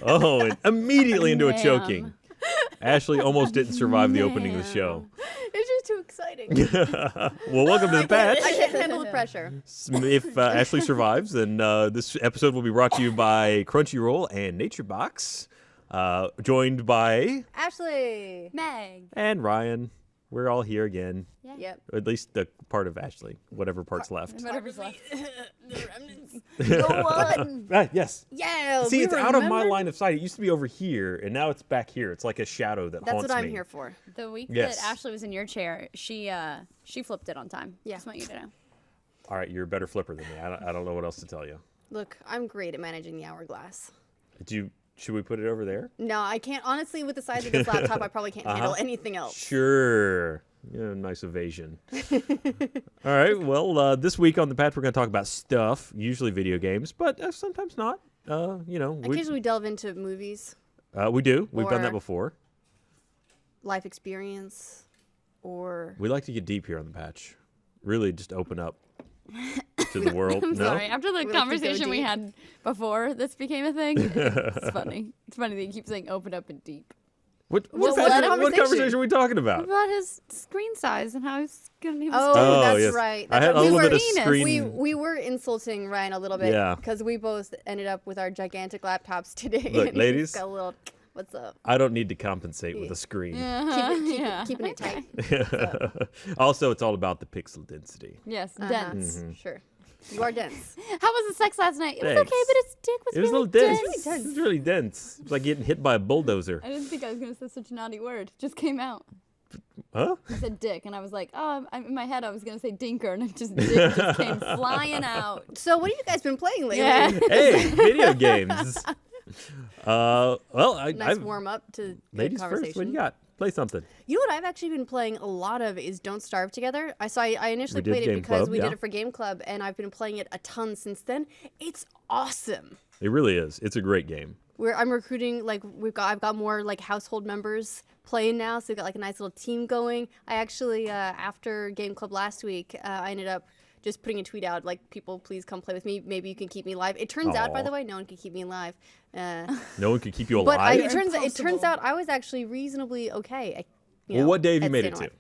Oh, and immediately into a choking. Ashley almost didn't survive the opening of the show. It's just too exciting. Well, welcome to the patch. I can't handle the pressure. If Ashley survives, then this episode will be brought to you by Crunchyroll and NatureBox, joined by Ashley. Meg. and Ryan. We're all here again. Yeah. Yep. At least the part of Ashley, whatever part's left. Whatever's left. The remnants. Go on. Yes. Yeah. See, we it's out of my remember- line of sight. It used to be over here, and now it's back here. It's like a shadow that That's haunts what I'm me. here for. The week Yes. that Ashley was in your chair, she flipped it on time. Yeah. Just want you to know. All right, you're a better flipper than me. I don't know what else to tell you. Look, I'm great at managing the hourglass. Should we put it over there? No, I can't. Honestly, with the size of this laptop, I probably can't handle anything else. Sure. Yeah, nice evasion. All right. Well, this week on the patch, we're going to talk about stuff, usually video games, but sometimes not. Occasionally we delve into movies, We do. We've done Or- that before. life experience, or We like to get deep here on the patch. Really just open up to the world. I'm No? sorry. After the like to go conversation we deep. had before this became a thing, it's funny. It's funny that you keep saying open up and deep. What conversation? conversation are we talking about? About his screen size and how he's going to be Oh, that's yes. right. I That's had right. a We little bit of penis. screen. We were insulting Ryan a little bit Yeah. because we both ended up with our gigantic laptops today. Look, and ladies. he's got a little, what's up? I don't need to compensate with a screen. Keeping it tight. Also, it's all about the pixel density. Yes, Uh-huh. dense. Mm-hmm. Sure. You are dense. How was the sex last night? It was Thanks. okay, but his dick was It was a really little dense. dense. It was really dense. It was like getting hit by a bulldozer. I didn't think I was going to say such a naughty word. It just came out. Huh? I said dick, and I was like, oh, in my head I was going to say dinker, and it just dick just came flying out. So what have you guys been playing lately? Yeah. Hey, video games. Well, Nice I've warm up to good ladies conversation. first. What do you got? Play something. You know what I've actually been playing a lot of is Don't Starve Together. I initially We did played it Game because Club, we yeah. did it for Game Club, and I've been playing it a ton since then. It's awesome. It really is. It's a great game. I'm recruiting, like I've got more like household members playing now, so we've got like a nice little team going. I actually after Game Club last week, I ended up just putting a tweet out like, people please come play with me. Maybe you can keep me alive. It turns out, by Aw. the way, no one can keep me alive. No one could keep you But alive. it turns out I was actually reasonably okay. Well, what day have you made it to?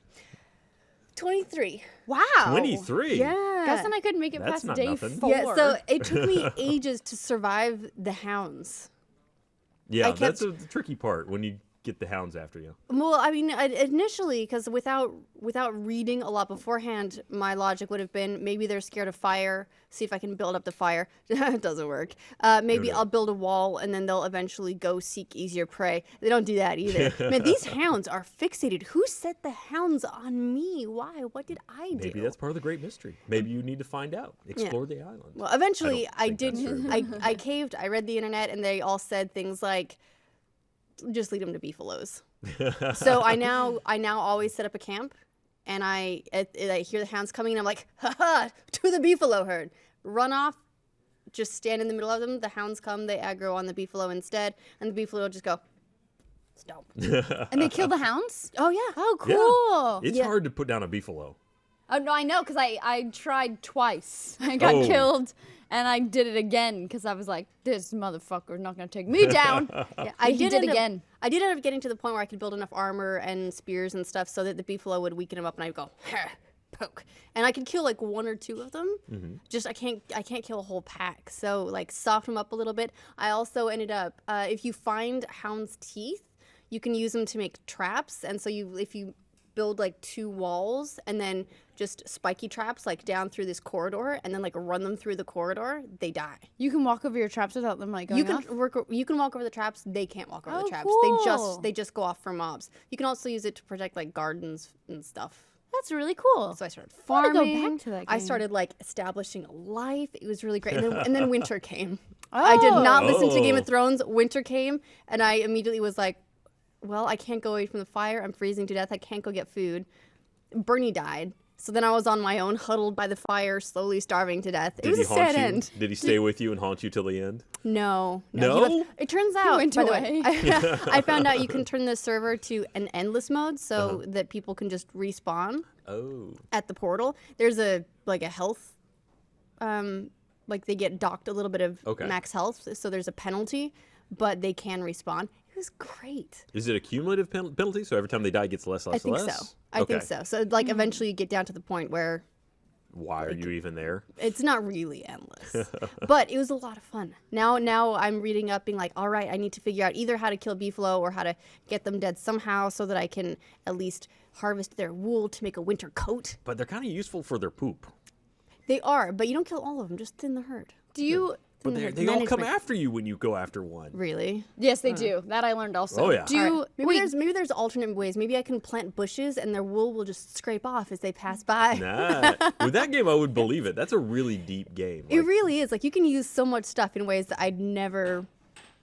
23. Wow. 23. Yeah. Guess then I couldn't make it That's past not day nothing. 4. Yeah, so it took me ages to survive the hounds. Yeah, I kept- that's the tricky part when you get the hounds after you. Well, I mean, initially, because without reading a lot beforehand, my logic would have been maybe they're scared of fire. See if I can build up the fire. It doesn't work. Maybe No. I'll build a wall and then they'll eventually go seek easier prey. They don't do that either. Man, these hounds are fixated. Who set the hounds on me? Why? What did I do? Maybe that's part of the great mystery. Maybe you need to find out. Explore the island. Well, eventually, I I don't did. think that's true. I caved. I read the internet, and they all said things like, "Just lead them to beefaloes." So I now always set up a camp, and I hear the hounds coming, and I'm like, "Ha ha! To the beefalo herd! Run off! Just stand in the middle of them. The hounds come, they aggro on the beefalo instead, and the beefalo will just go, stomp." And they kill the hounds? Oh yeah. Oh, Yeah. cool. It's Yeah. hard to put down a beefalo. Oh, no, I know, because I tried twice. I got Oh. killed, and I did it again, because I was like, this motherfucker's not going to take me down. Yeah, I did it end up- again. I did end up getting to the point where I could build enough armor and spears and stuff so that the beefalo would weaken him up, and I'd go, "Ha, poke," and I could kill like 1 or 2 of them. Just I can't kill a whole pack. So like soften them up a little bit. I also ended up if you find hound's teeth, you can use them to make traps, and so if you build like 2 walls and then just spiky traps like down through this corridor and then like run them through the corridor, they die. You can walk over your traps without them, like, going You can off? you can walk over the traps. They can't walk over Oh, the traps. cool. They just go off for mobs. You can also use it to protect like gardens and stuff. That's really cool. So I started I wanna farming. go back to that I game. started like establishing a life. It was really great. And then winter came. I did not listen to Game of Oh. Thrones. Winter came, and I immediately was like, well, I can't go away from the fire. I'm freezing to death. I can't go get food. Bernie died. So then I was on my own, huddled by the fire, slowly starving to death. It was a sad end. Did he stay with you and haunt you till the end? No. No? he left. It turns out, went by the way, away. I found out you can turn the server to an endless mode so that people can just respawn Oh. at the portal. There's a health, like they get docked a little bit of Okay. max health, so there's a penalty. but they can respawn. It was great. Is it a cumulative penalty? So every time they die, it gets less. I think so. I think so. So like eventually you get down to the point where why are you even there? it's not really endless, but it was a lot of fun. Now I'm reading up, being like, all right, I need to figure out either how to kill beefalo or how to get them dead somehow, so that I can at least harvest their wool to make a winter coat. But they're kind of useful for their poop. They are, but you don't kill all of them. Just thin the herd. Do you? But they all come after you when you go after one. Really? Yes, they do. That I learned also. Oh, yeah. Do you? All right. Maybe there's alternate ways. Maybe I can plant bushes and their wool will just scrape off as they pass by. Nah. With that game, I would believe it. That's a really deep game. It really is. Like, you can use so much stuff in ways that I'd never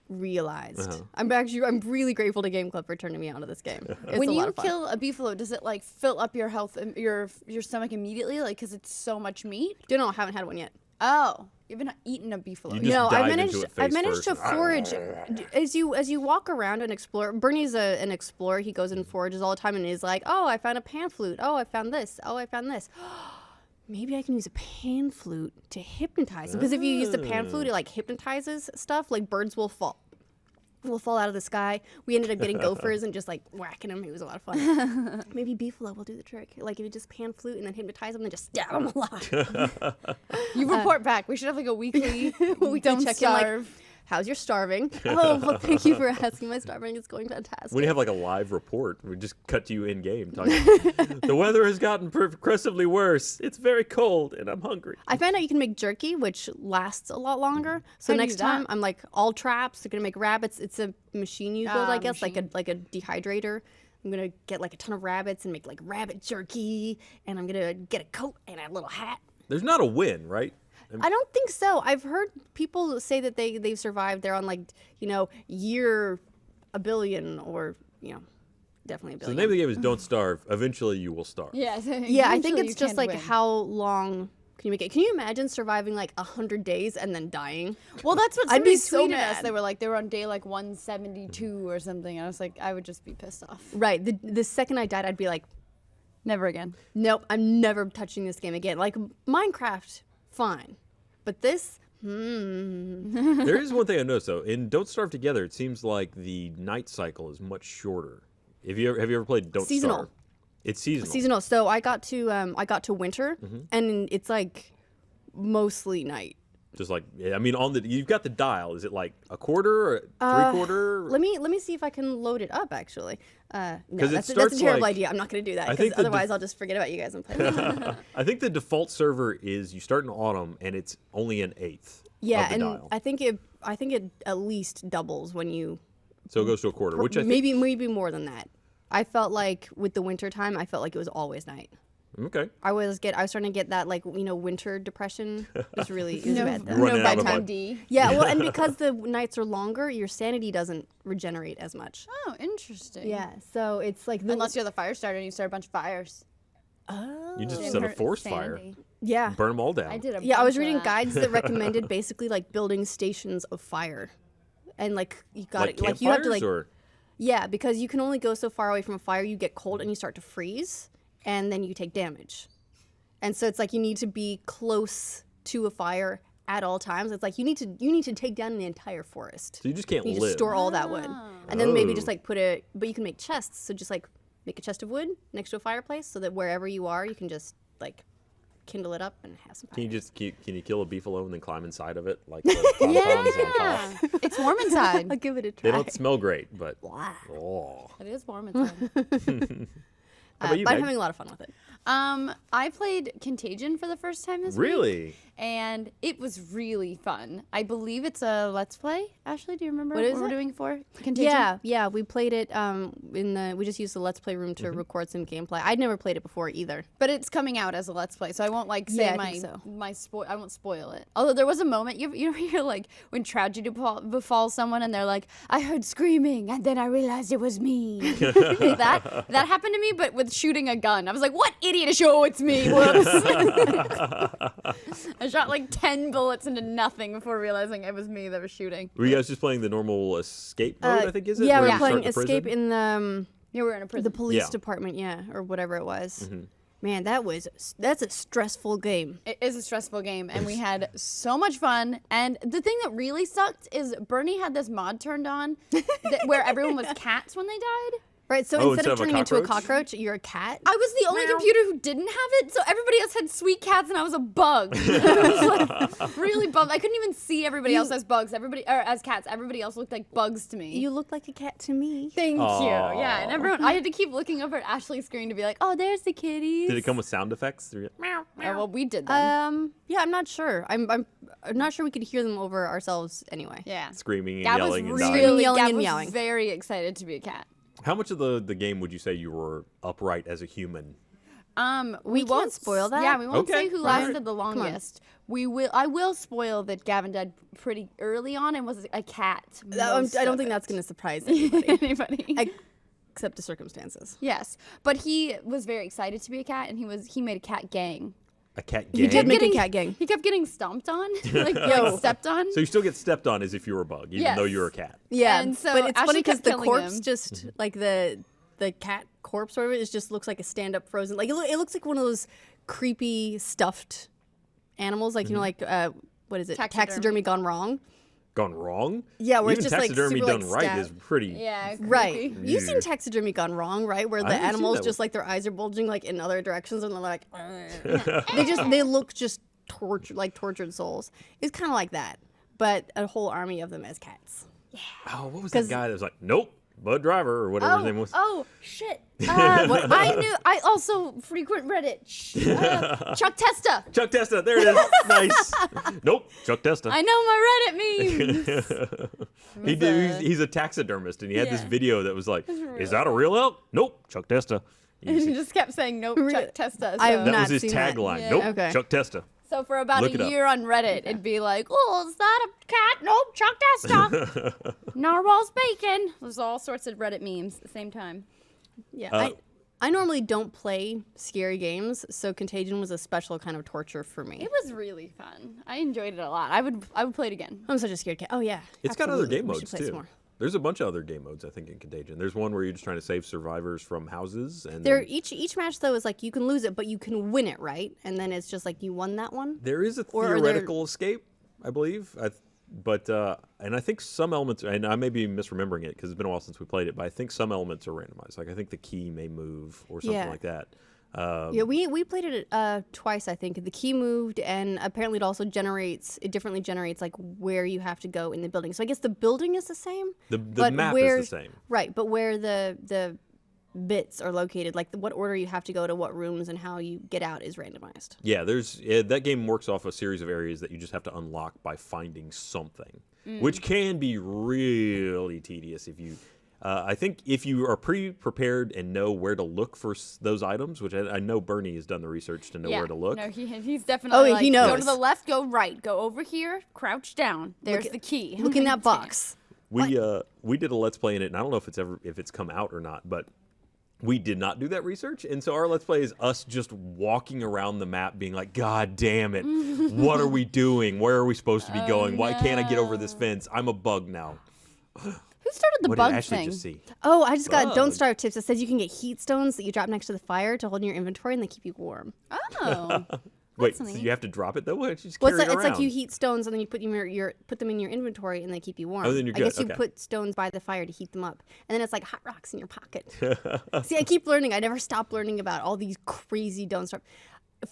realized. I'm really grateful to Game Club for turning me on to this game. It's When a lot you of fun. kill a beefalo, does it like fill up your health, your stomach immediately, like because it's so much meat? Don't know. I haven't had one yet. Oh, you haven't eaten a beefalo. You yet. just No, dive I've into managed. it I've face managed to first. forage as you walk around and explore. Bernie's an explorer. He goes and forages all the time and is like, "Oh, I found a pan flute. Oh, I found this. Oh, I found this." Maybe I can use a pan flute to hypnotize them. Because if you use the pan flute, it like hypnotizes stuff. Like birds will fall out of the sky. We ended up getting gophers and just like whacking them. It was a lot of fun. Maybe beefalo will do the trick. Like if you just pan flute and then hypnotize them and just stab them alive. You report back. We should have like a weekly. We don't check in, like, starve. how's your starving? Oh, well, thank you for asking. My starving is going fantastic. When you have like a live report, we just cut to you in game talking. The weather has gotten progressively worse. It's very cold and I'm hungry. I found out you can make jerky, which lasts a lot longer. So How do you next do that? time, I'm like, all traps. They're gonna make rabbits. It's a machine you build, I guess, machine. like a dehydrator. I'm gonna get like a ton of rabbits and make like rabbit jerky, and I'm gonna get a coat and a little hat. There's not a win, right? I don't think so. I've heard people say that they've survived. They're on like, year a billion or, definitely a So the billion. name of the game is Don't Starve. Eventually you will starve. Yeah, Yeah, I think eventually it's you just can like win. how long can you make it? Can you imagine surviving like 100 days and then dying? Well, that's what I'd somebody be so tweeted us. mad. They were like, they were on day like 172 or something. And I was like, I would just be pissed off. Right. The second I died, I'd be like, Never again. nope, I'm never touching this game again. Like Minecraft, fine. But this, There is one thing I noticed though. In Don't Starve Together, it seems like the night cycle is much shorter. Have you ever played Don't Seasonal. Starve? It's seasonal. seasonal. So I got to winter, Mm-hmm. and it's like mostly night. Just like you've got the dial. Is it like a quarter or three-quarter? Let me see if I can load it up. Actually, no, 'Cause it that's a starts terrible like- idea. I'm not going to do that I because think the otherwise I'll just forget about you guys and play. Later. I think the default server is you start in autumn and it's only an eighth Yeah, of the and dial. I think it at least doubles when you So it goes to a quarter, which I think, maybe more than that. I felt like with the winter time, I felt like it was always night. okay. I was starting to get that like winter depression. It's really it was bad. You're running out of bedtime luck. D. Yeah, well, and because the nights are longer, your sanity doesn't regenerate as much. Oh, interesting. Yeah, so it's like Unless you're the fire starter and you start a bunch of fires. You just Didn't set a hurt forest fire, sanity. yeah. burn them all down. I did a Yeah, I was bunch of reading that. guides that recommended basically like building stations of fire, and like you got Like it like you have to campfires, like or yeah, because you can only go so far away from a fire. You get cold and you start to freeze, and then you take damage. And so it's like you need to be close to a fire at all times. It's like you need to take down the entire forest. so you just can't You live. just store all that wood, and then maybe just like but you can make chests. So just like make a chest of wood next to a fireplace, so that wherever you are, you can just like kindle it up and have some fire. Can you kill a beefalo and then climb inside of it like the pom-poms on top? It's warm inside. I'll give it a try. They don't smell great, but Blah. oh. It is warm inside. How about you, But I'm Meg? having a lot of fun with it. I played Contagion for the first time this week. Really? And it was really fun. I believe it's a Let's Play. Ashley, do you remember What is we're it? doing for Contagion? Yeah, we played it we just used the Let's Play room to Mm-hmm. record some gameplay. I'd never played it before either. But it's coming out as a Let's Play, so I won't like say Yeah, I think so. I won't spoil it. Although there was a moment you hear like when tragedy befalls someone and they're like, I heard screaming and then I realized it was me. that happened to me, but with shooting a gun. I was like, what idiot? Oh, it's me. Whoops. I shot like 10 bullets into nothing before realizing it was me that was shooting. Were you guys just playing the normal escape mode, I think, is it? Yeah, Where we're you playing start in the Escape prison? in the Yeah, we were in a prison. the police Yeah. department, or whatever it was. Man, that's a stressful game. It is a stressful game, and we had so much fun. And the thing that really sucked is Bernie had this mod turned on where everyone was cats when they died. Right, so Oh, instead of instead of a turning into a cockroach? cockroach, you're a cat. I was the only computer who didn't have it, so everybody else had sweet cats, and I was a bug. I was like really bummed. I couldn't even see everybody else as bugs. As cats. Everybody else looked like bugs to me. You look like a cat to me. Thank Aw. you. Yeah, and everyone. I had to keep looking over at Ashley's screen to be like, "Oh, there's the kitties." Did it come with sound effects? Yeah, well, we did them. Yeah, I'm not sure. I'm not sure we could hear them over ourselves anyway. Yeah. Screaming and Gab was yelling and really dying. Yelling Gab and was meowing. very excited to be a cat. How much of the game would you say you were upright as a human? We won't spoil that? Yeah, we won't Okay, say who all lasted right. the longest. I will spoil that Gavin died pretty early on and was a cat. I don't think that's going to surprise anybody, anybody. except the circumstances. Yes, but he was very excited to be a cat, and he made a cat gang. A cat He gang? did make a cat gang. He kept getting stomped on, like stepped on. So you still get stepped on as if you were a bug, even though Yes. you're a cat. Yeah, And so but it's Ashley funny because kept the killing corpse him. just like the cat corpse or whatever, it just looks like a stand-up frozen. Like it looks like one of those creepy stuffed animals, like you know, like what is it? Taxidermy. Gone wrong. Gone wrong? Yeah, where even it's just like taxidermy super, done like, right is pretty. Yeah, Right. creepy. You've seen taxidermy gone wrong, right? Where the haven't seen animals that just like their eyes are bulging like in other directions and they're like they look just tortured souls. It's kind of like that, but a whole army of them as cats. Oh, what was that guy that was like, nope, Bud Driver or whatever his name was? Oh shit! I also frequent Reddit. Chuck Testa. Chuck Testa, there it is. Nice. Nope, Chuck Testa. I know my Reddit memes. He's a taxidermist, and he had this Yeah. video that was like, "Is that a real elk? Nope, Chuck Testa." And he just kept saying nope, Chuck Testa. I have So, That not was his seen that. tagline. Yeah. Nope, Okay. Chuck Testa. so for about Look it a up. year on Reddit, it'd be like, oh, is that a cat? Nope, Chuck Testa. Narwhal's bacon. There's all sorts of Reddit memes at the same time. Yeah. I normally don't play scary games, so Contagion was a special kind of torture for me. It was really fun. I enjoyed it a lot. I would play it again. I'm such a scared cat. Oh yeah. It's got other absolutely. game We should modes play some too. more. There's a bunch of other game modes, I think, in Contagion. There's one where you're just trying to save survivors from houses, and There then each match though is like you can lose it, but you can win it, right? And then it's just like you won that one. there is a Or are there- theoretical escape, I believe. And I think some elements, and I may be misremembering it because it's been a while since we played it, but I think some elements are randomized. Like I think the key may move or something Yeah. like that. Yeah, we played it twice, I think. The key moved, and apparently it differently generates like where you have to go in the building. So I guess the building is the same. The but map where, is the same. Right, but where the bits are located, like what order you have to go to what rooms and how you get out is randomized. Yeah, that game works off a series of areas that you just have to unlock by finding something, which can be really tedious if you. I think if you are pre-prepared and know where to look for those items, which I know Bernie has done the research to know where to look. No, he's definitely he Go knows. to the left, go right, go over here, crouch down. There's the key. Look in that box. We did a let's play in it, and I don't know if it's come out or not, but we did not do that research, and so our let's play is us just walking around the map, being like, "God damn it, what are we doing? Where are we supposed to be going? Why can't I get over this fence? I'm a bug now." Who started the What bug did Ashley thing? just see? Oh, I just got Don't Bug. Starve tips. It says you can get heat stones that you drop next to the fire to hold in your inventory and they keep you warm. Oh, Wait, so neat. you have to drop it though? Why don't you just Well, carry it's it like around? you heat stones and then you put them in your inventory and they keep you warm. Oh, then you're I good. guess you Okay. put stones by the fire to heat them up, and then it's like hot rocks in your pocket. See, I keep learning. I never stop learning about all these crazy Don't Starve.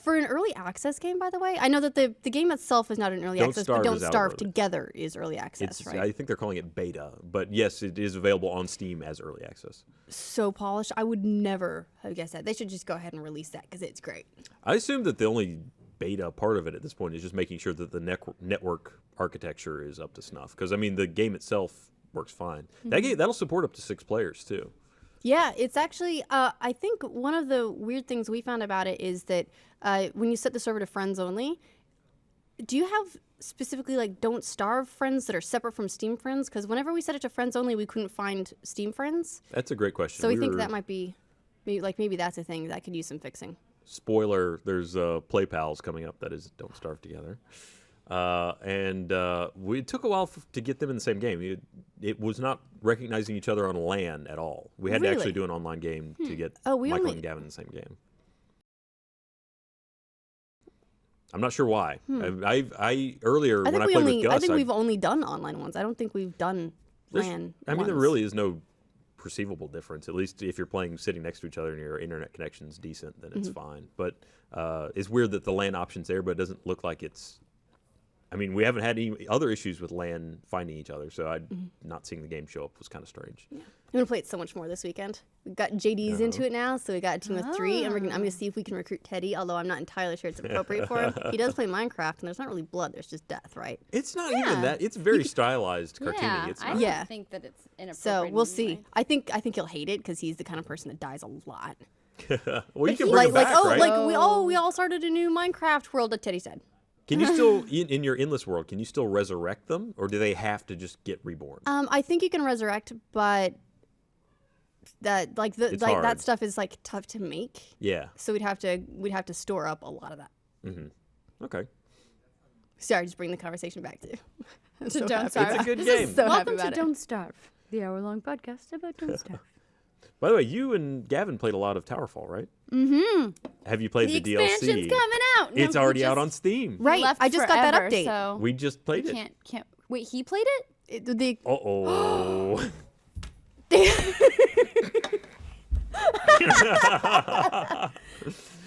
For an early access game, by the way, I know that the game itself is not an early Don't access, Starve but Don't is out Starve early. Together is early access, right? I think they're calling it beta, but yes, it is available on Steam as early access. So polished. I would never have guessed that. They should just go ahead and release that because it's great. I assume that the only beta part of it at this point is just making sure that the network architecture is up to snuff. Because I mean, the game itself works fine. That'll support up to 6 players too. Yeah, it's actually, I think one of the weird things we found about it is that when you set the server to friends only, do you have specifically like Don't Starve friends that are separate from Steam friends? Because whenever we set it to friends only, we couldn't find Steam friends. That's a great question. So we think that might be, maybe that's a thing that could use some fixing. Spoiler, there's Play Pals coming up that is Don't Starve Together. It took a while to get them in the same game. It was not recognizing each other on LAN at all. We had to Really? actually do an online game to get Oh, we Michael only- and Gavin in the same game. I'm not sure why. I earlier when I played with Gus, I think we've only done online ones. I don't think we've done LAN. I mean, there ones. really is no perceivable difference. At least if you're playing sitting next to each other and your internet connection's decent, then it's fine. But it's weird that the LAN option's there, but it doesn't look like it's. I mean, we haven't had any other issues with LAN finding each other, so not seeing the game show up was kind of strange. Yeah. I'm gonna play it so much more this weekend. We got JD's into it now, so we got a team of 3, and I'm gonna see if we can recruit Teddy. Although I'm not entirely sure it's appropriate for him. He does play Minecraft, and there's not really blood. There's just death, right? It's not even that. It's very stylized, cartoony. Yeah, It's I not. don't think that it's inappropriate. So we'll in any see. way. I think he'll hate it because he's the kind of person that dies a lot. Well, you can bring him back, right? We all started a new Minecraft world, like Teddy said. Can you still, in your endless world, can you still resurrect them, or do they have to just get reborn? I think you can resurrect, but that hard. that stuff is like tough to make. Yeah. So we'd have to store up a lot of that. Okay. Sorry, just bring the conversation back to. I'm so Don't happy. Starve. It's a good I'm game. so happy Welcome about to it. Don't Starve, the hour-long podcast about Don't Starve. By the way, you and Gavin played a lot of Towerfall, right? Mm-hmm. Have you played the DLC? expansion's coming out. No, It's we already out just on Steam. Right. left I just got that forever, update. So We just played it. can't. Wait, he played it? Uh-oh.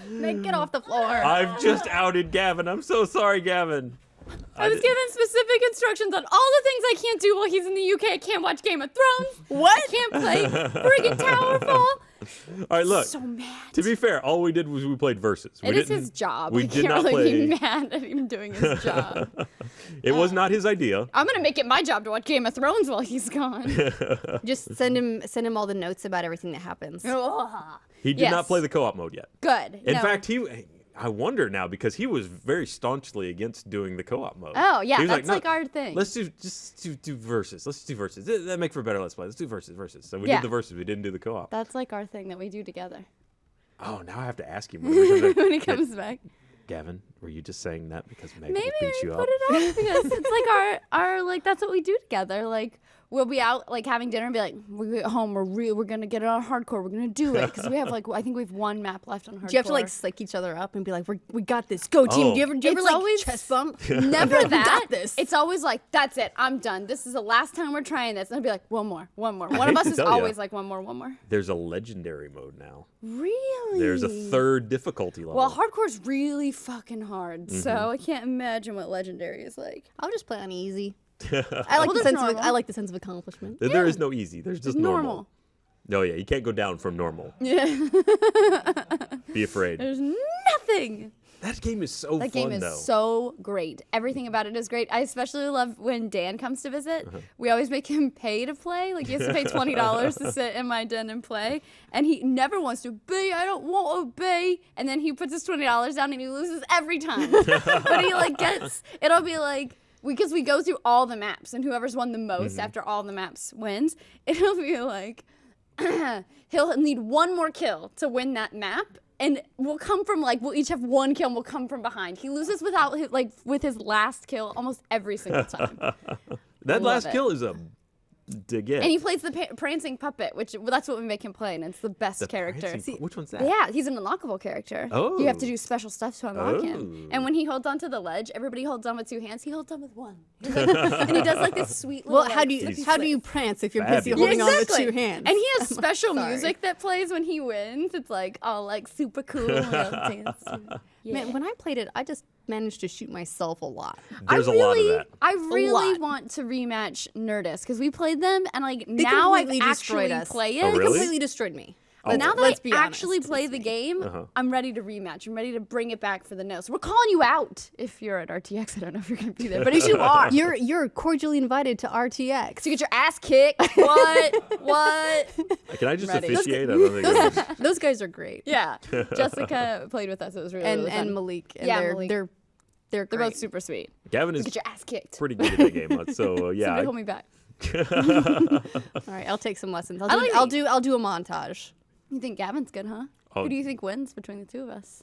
Meg, get off the floor. I've just outed Gavin. I'm so sorry, Gavin. I was given specific instructions on all the things I can't do while he's in the UK. I can't watch Game of Thrones. What? I can't play friggin' Towerfall. All right, look. So mad. To be fair, all we did was we played Versus. It is his job. We I did can't not really play. be mad at him doing his job. It was not his idea. I'm gonna make it my job to watch Game of Thrones while he's gone. Just send him all the notes about everything that happens. Ugh. He did Yes. not play the co-op mode yet. Good. In No. fact, I wonder now because he was very staunchly against doing the co-op mode. Oh yeah, He was that's "No, like our thing. Let's do Versus. Let's do Versus. That make for a better Let's Play. Let's do Versus. So we Yeah. did the Versus. We didn't do the co-op. That's like our thing that we do together Oh, now I have to ask him when when he comes back. Gavin, were you just saying that because Meg Maybe will beat we you put up? it up because it's like our like that's what we do together. Like we'll be out like having dinner and be like, we at home, we're gonna get it on hardcore. We're gonna do it because we have like I think we have 1 map left on hardcore. Do you have to like slick each other up and be like, we got this, go team? Oh. Do you ever It's like always- chest bump? never We that? got this. It's always like that's it. I'm done. This is the last time we're trying this. And I'd be like, one more. One hate of us to is tell ya. always like one more. There's a legendary mode now. Really? There's a 3rd difficulty level. Well, hardcore's really fucking hard, so I can't imagine what legendary is like. I'll just play on easy. I like Well, the there's sense of normal. I like the sense of accomplishment. There is no easy. There's just normal. No, yeah, you can't go down from normal. Yeah. Be afraid. There's nothing. That game is so That fun, game is though. so great. Everything about it is great. I especially love when Dan comes to visit. We always make him pay to play. Like he has to pay $20 to sit in my den and play. And he never wants to be. I don't want to be. And then he puts his $20 down and he loses every time. But he like gets. It'll be like. Because we go through all the maps, and whoever's won the most after all the maps wins, it'll be like, he'll need 1 more kill to win that map, and we'll come from like, we'll each have 1 kill, and we'll come from behind. He loses without, with his last kill almost every single time. That Love last it. kill is a dig in. And he plays the prancing puppet, which that's what we make him play, and it's the best character. Prancing- which one's that? Yeah, he's an unlockable character. You have to Oh. do special stuff to unlock him. And when he holds onto the ledge, everybody holds on with 2 hands. He holds on with 1. He's like, and he does like this sweet little. Well, how do you prance if you're busy fabulous. holding on with 2 hands? And he has special Sorry. music that plays when he wins. It's like all like super cool. Dance. Yeah. Man, when I played it, I just managed to shoot myself a lot. There's a lot of that. I really lot. want to rematch Nerdist because we played them and like They now I've completely destroyed actually us. played it. Oh, They really? completely destroyed me. But now that let's I be actually honest. play the game, Uh-huh. I'm ready to rematch. I'm ready to bring it back for the no. So we're calling you out if you're at RTX. I don't know if you're going to be there, but if you are, You're cordially invited to RTX. to get your ass kicked. What? Can I just Ready. officiate? I don't think that's- Those guys are great. Yeah. Jessica played with us. It was really, And really fun. and Malik. And Yeah, they're Malik. they're They're great. both super sweet. Gavin To is get your ass kicked. pretty good at that game. So yeah, Somebody hold me back. All right, I'll take some lessons. I like I'll do a montage. You think Gavin's good, huh? Oh. Who do you think wins between the 2 of us?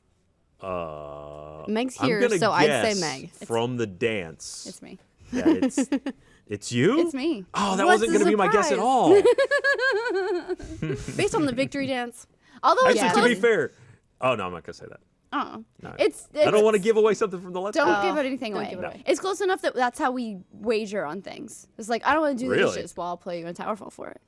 Meg's I'm here, gonna so I'd say guess Meg. from the dance. It's me. that it's you. It's me. Oh, that What's wasn't the going to be my guess at surprise? all. Based on the victory dance. Although Actually, it's to be close, fair, oh no, I'm not going to say that. Oh, No. it's I don't want to give away something from the Let's Play. Don't give anything don't away. give it away. It's close enough that that's how we wager on things. It's like I don't want to do the Really? dishes while I'll play you in Towerfall for it.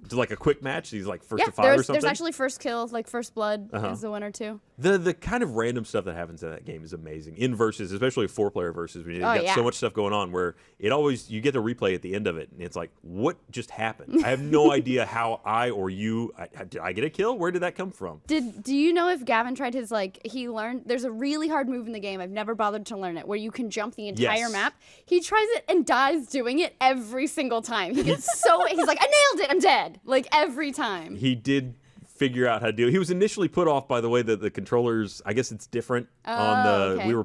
Just like a quick match. These like first Yeah, to 5 or something. there's actually first kill, like first blood is the winner too. The kind of random stuff that happens in that game is amazing. In versus, especially 4-player versus, when you got yeah. so much stuff going on where it always you get to replay at the end of it, and it's like, what just happened? I have no idea how I or you did I get a kill? Where did that come from? Do you know if Gavin tried his he learned there's a really hard move in the game, I've never bothered to learn it, where you can jump the entire Yes. map. He tries it and dies doing it every single time. He gets he's like, I nailed it, I'm dead. Like every time. He did figure out how to do it. He was initially put off by the way that the controllers, I guess it's different on the okay. we were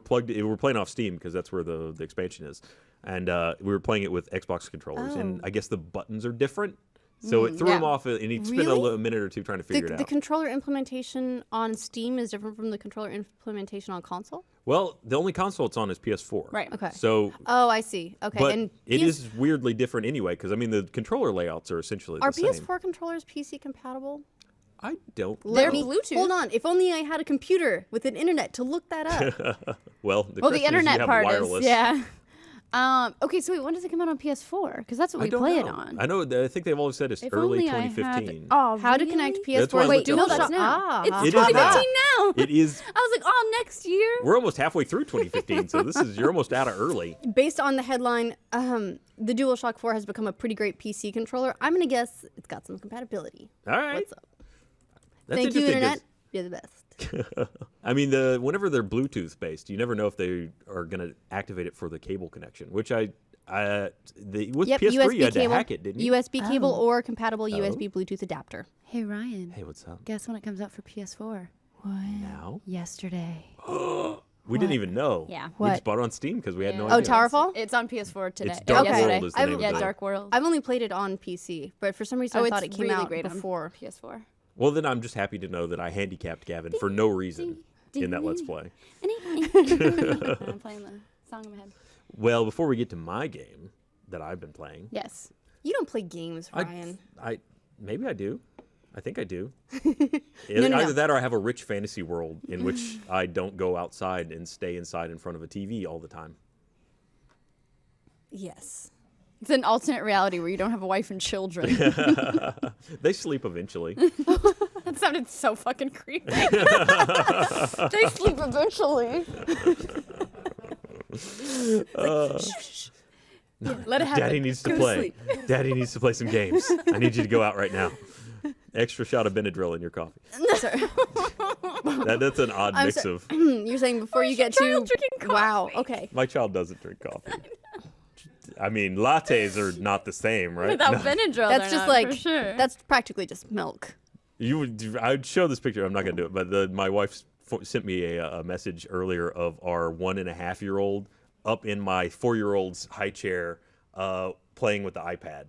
playing off Steam because that's where the expansion is. And we were playing it with Xbox controllers, and I guess the buttons are different. So it threw him off, and he spent Really? a minute or two trying to figure it out. The controller implementation on Steam is different from the controller implementation on console? Well, the only console it's on is PS4. Right. Okay. So, Oh, I see. Okay. but and it is weirdly different anyway, because I mean the controller layouts are essentially Are the same. PS4 controllers PC compatible? I don't. They're know. Bluetooth. Hold on. If only I had a computer with an internet to look that up. Well, Well, the question is you internet have part wireless. is okay, so wait, when does it come out on PS4? Because that's what I we don't play know. it on. I know. I think they've always said it's If early only I had- 2015. Oh, How to connect really? That's why I PS4 looked with up No, that's DualShock? now. It's It is 2015 now. It is. I was like, oh, next year. We're almost halfway through 2015, so you're almost out of early. Based on the headline, the DualShock 4 has become a pretty great PC controller. I'm going to guess it's got some compatibility. All right. What's up? That's Thank you, interesting 'cause- Internet. You're the best. I mean, whenever they're Bluetooth based, you never know if they are going to activate it for the cable connection. Which with Yep, PS3 USB you had cable, to hack it, didn't you? USB cable or compatible USB Bluetooth adapter. Hey, Ryan. Hey, what's up? Guess when it comes out for PS4? Now Yesterday. we didn't even know. Yeah. We What? just bought it on Steam because we had no Oh, idea. Towerfall? It's on PS4 today. It's Dark Okay. World is the I've- name Yeah, of it. Dark World. I've only played it on PC, but for some reason I thought it it's came really out great before. on PS4. Well, then I'm just happy to know that I handicapped Gavin for no reason in that Let's Play. I'm playing the song in my head. Well, before we get to my game that I've been playing, Yes. You don't play games, Ryan. maybe I do. I think I do. No, no. Either that or I have a rich fantasy world in which I don't go outside and stay inside in front of a TV all the time. Yes. It's an alternate reality where you don't have a wife and children. They sleep eventually. That sounded so fucking creepy. They sleep eventually. Let it happen. Daddy needs to Go play. sleep. Daddy needs to play some games. I need you to go out right now. Extra shot of Benadryl in your coffee. Sorry. That's an odd mix sorry. of. You're saying before you get to child drinking wow. coffee? Okay. My child doesn't drink coffee. I mean, lattes are not the same, right? Without Benadryl, That's they're just not, like for sure. that's practically just milk. I'd show this picture. I'm not gonna do it, but my wife sent me a message earlier of our 1.5-year-old up in my 4-year-old's high chair, playing with the iPad.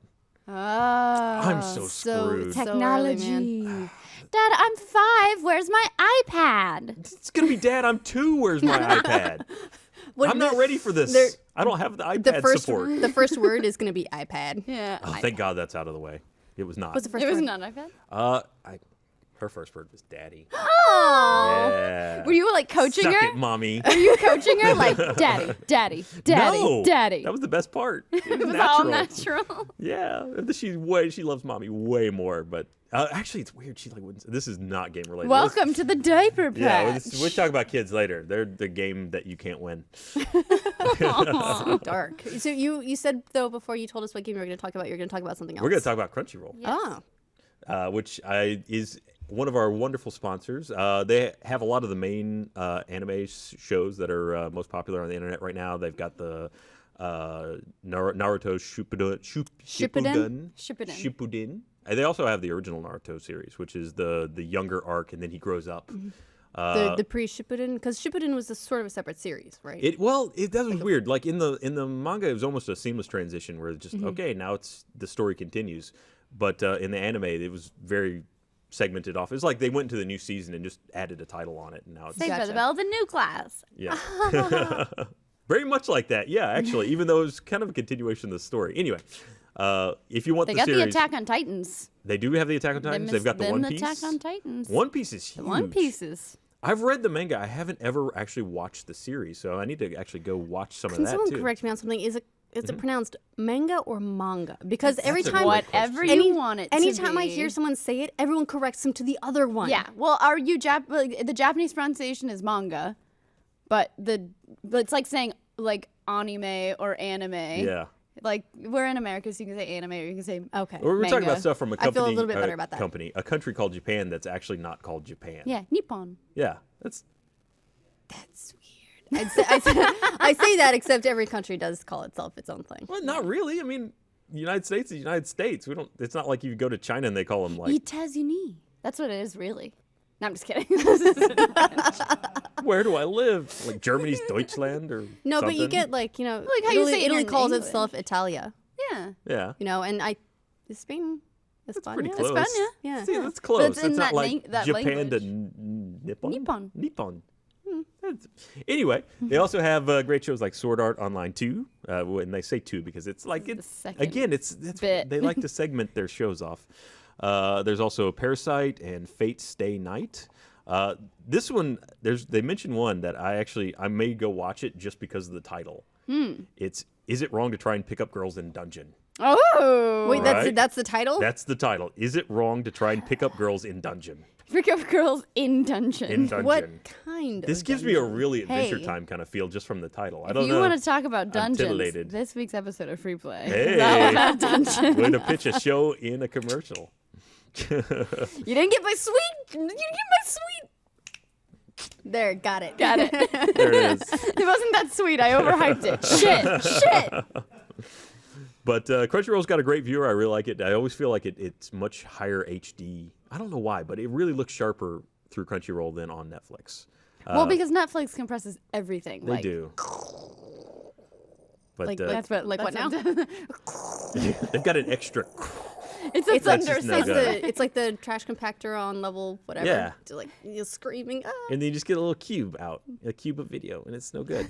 Oh, I'm so screwed. technology. Dad, I'm 5. Where's my iPad? It's gonna be Dad. I'm 2. Where's my iPad? I'm not ready for this. I don't have the iPad support. The first word is going to be iPad. Yeah. Oh, thank God that's out of the way. It was not. What's the first It was word? not iPad. Her first word was Daddy. Oh. Yeah. Were you like coaching Suck her? it, Mommy. Were you coaching her like Daddy, Daddy, Daddy, No, Daddy? That was the best part. It was It was natural. all natural. Yeah, she loves Mommy way more. But actually, it's weird. She wouldn't. This is not game related. Welcome to the diaper patch. Yeah, we'll talk about kids later. They're the game that you can't win. So dark. So you said though before you told us what game you were going to talk about, you're going to talk about something else. We're gonna talk about Crunchyroll, Oh. which is one of our wonderful sponsors. They have a lot of the main anime shows that are most popular on the internet right now. They've got the Naruto Shippuden. And they also have the original Naruto series, which is the younger arc, and then he grows up. The pre-Shippuden, because Shippuden was a sort of a separate series, right? That was weird. Like in the manga, it was almost a seamless transition where it's just okay, now the story continues. But in the anime, it was very segmented off. It's like they went into the new season and just added a title on it, and now it's Saved by Gotcha. the Bell, the new class. yeah, very much like that. Yeah, actually, even though it's kind of a continuation of the story. Anyway, if you want They the got series, the Attack on Titans. they do have the Attack on Titans. They've got the One Piece. Attack on Titans. One Piece is huge. One Pieces. I've read the manga. I haven't ever actually watched the series, so I need to actually go watch some of Can that someone too. correct me on something? Is it pronounced manga or manga? Because every That's a time, great Whatever question. you want it to anytime I be. hear someone say it, everyone corrects them to the other one. Yeah. Well, the Japanese pronunciation is manga, but it's like saying like anime or anime. Yeah. Like we're in America, so you can say anime or you can say Okay. Or we're talking manga. about stuff from a I company, feel a little bit better about that. a country called Japan that's actually not called Japan. Yeah, Nippon. Yeah. That's That's weird. I say that, except every country does call itself its own thing. well, not really. I mean, the United States is the United States. We don't. It's not like you go to China and they call them like. États-Unis. That's what it is, really. No, I'm just kidding. Where do I live? Like Germany's Deutschland or No, but you something? get like how you Italy, say it in Italy calls English. itself Italia. Yeah. Yeah. And is Spain España? Pretty close. España. Yeah. See, that's close. That's in It's not that like that Japan language. to Nippon. Nippon. Nippon. Anyway, they also have great shows like Sword Art Online 2, and they say 2 because it's like the second it's bit. they like to segment their shows off. There's also Parasite and Fate Stay Night. This one, they mentioned one that I may go watch it just because of the title. It's Is It Wrong to Try and Pick Up Girls in Dungeon? Oh. Wait, Right. that's the title? That's the title. Is it wrong to try and pick up girls in dungeon? Pick up girls in dungeon. In dungeon. What kind This of gives me a dungeon? really Adventure Hey. Time kind of feel just from the title. I If don't you know. want to talk about I'm dungeons, titillated. this week's episode of Free Play. Hey. is all about dungeons. Way to pitch a show in a commercial. You didn't get my sweet. You didn't get my sweet. There, got it. Got it. There it is. It wasn't that sweet. I overhyped it. Shit. But Crunchyroll's got a great viewer. I really like it. I always feel like it's much higher HD. I don't know why, but it really looks sharper through Crunchyroll than on Netflix. Well, because Netflix compresses everything. They like, do. But Like, That's what. Like what now? they've got an extra. It's a It's thunder just no sound. good. it's like the trash compactor on level whatever. Yeah. Just like you're screaming. Ah. And then you just get a little cube out, a cube of video, and it's no good.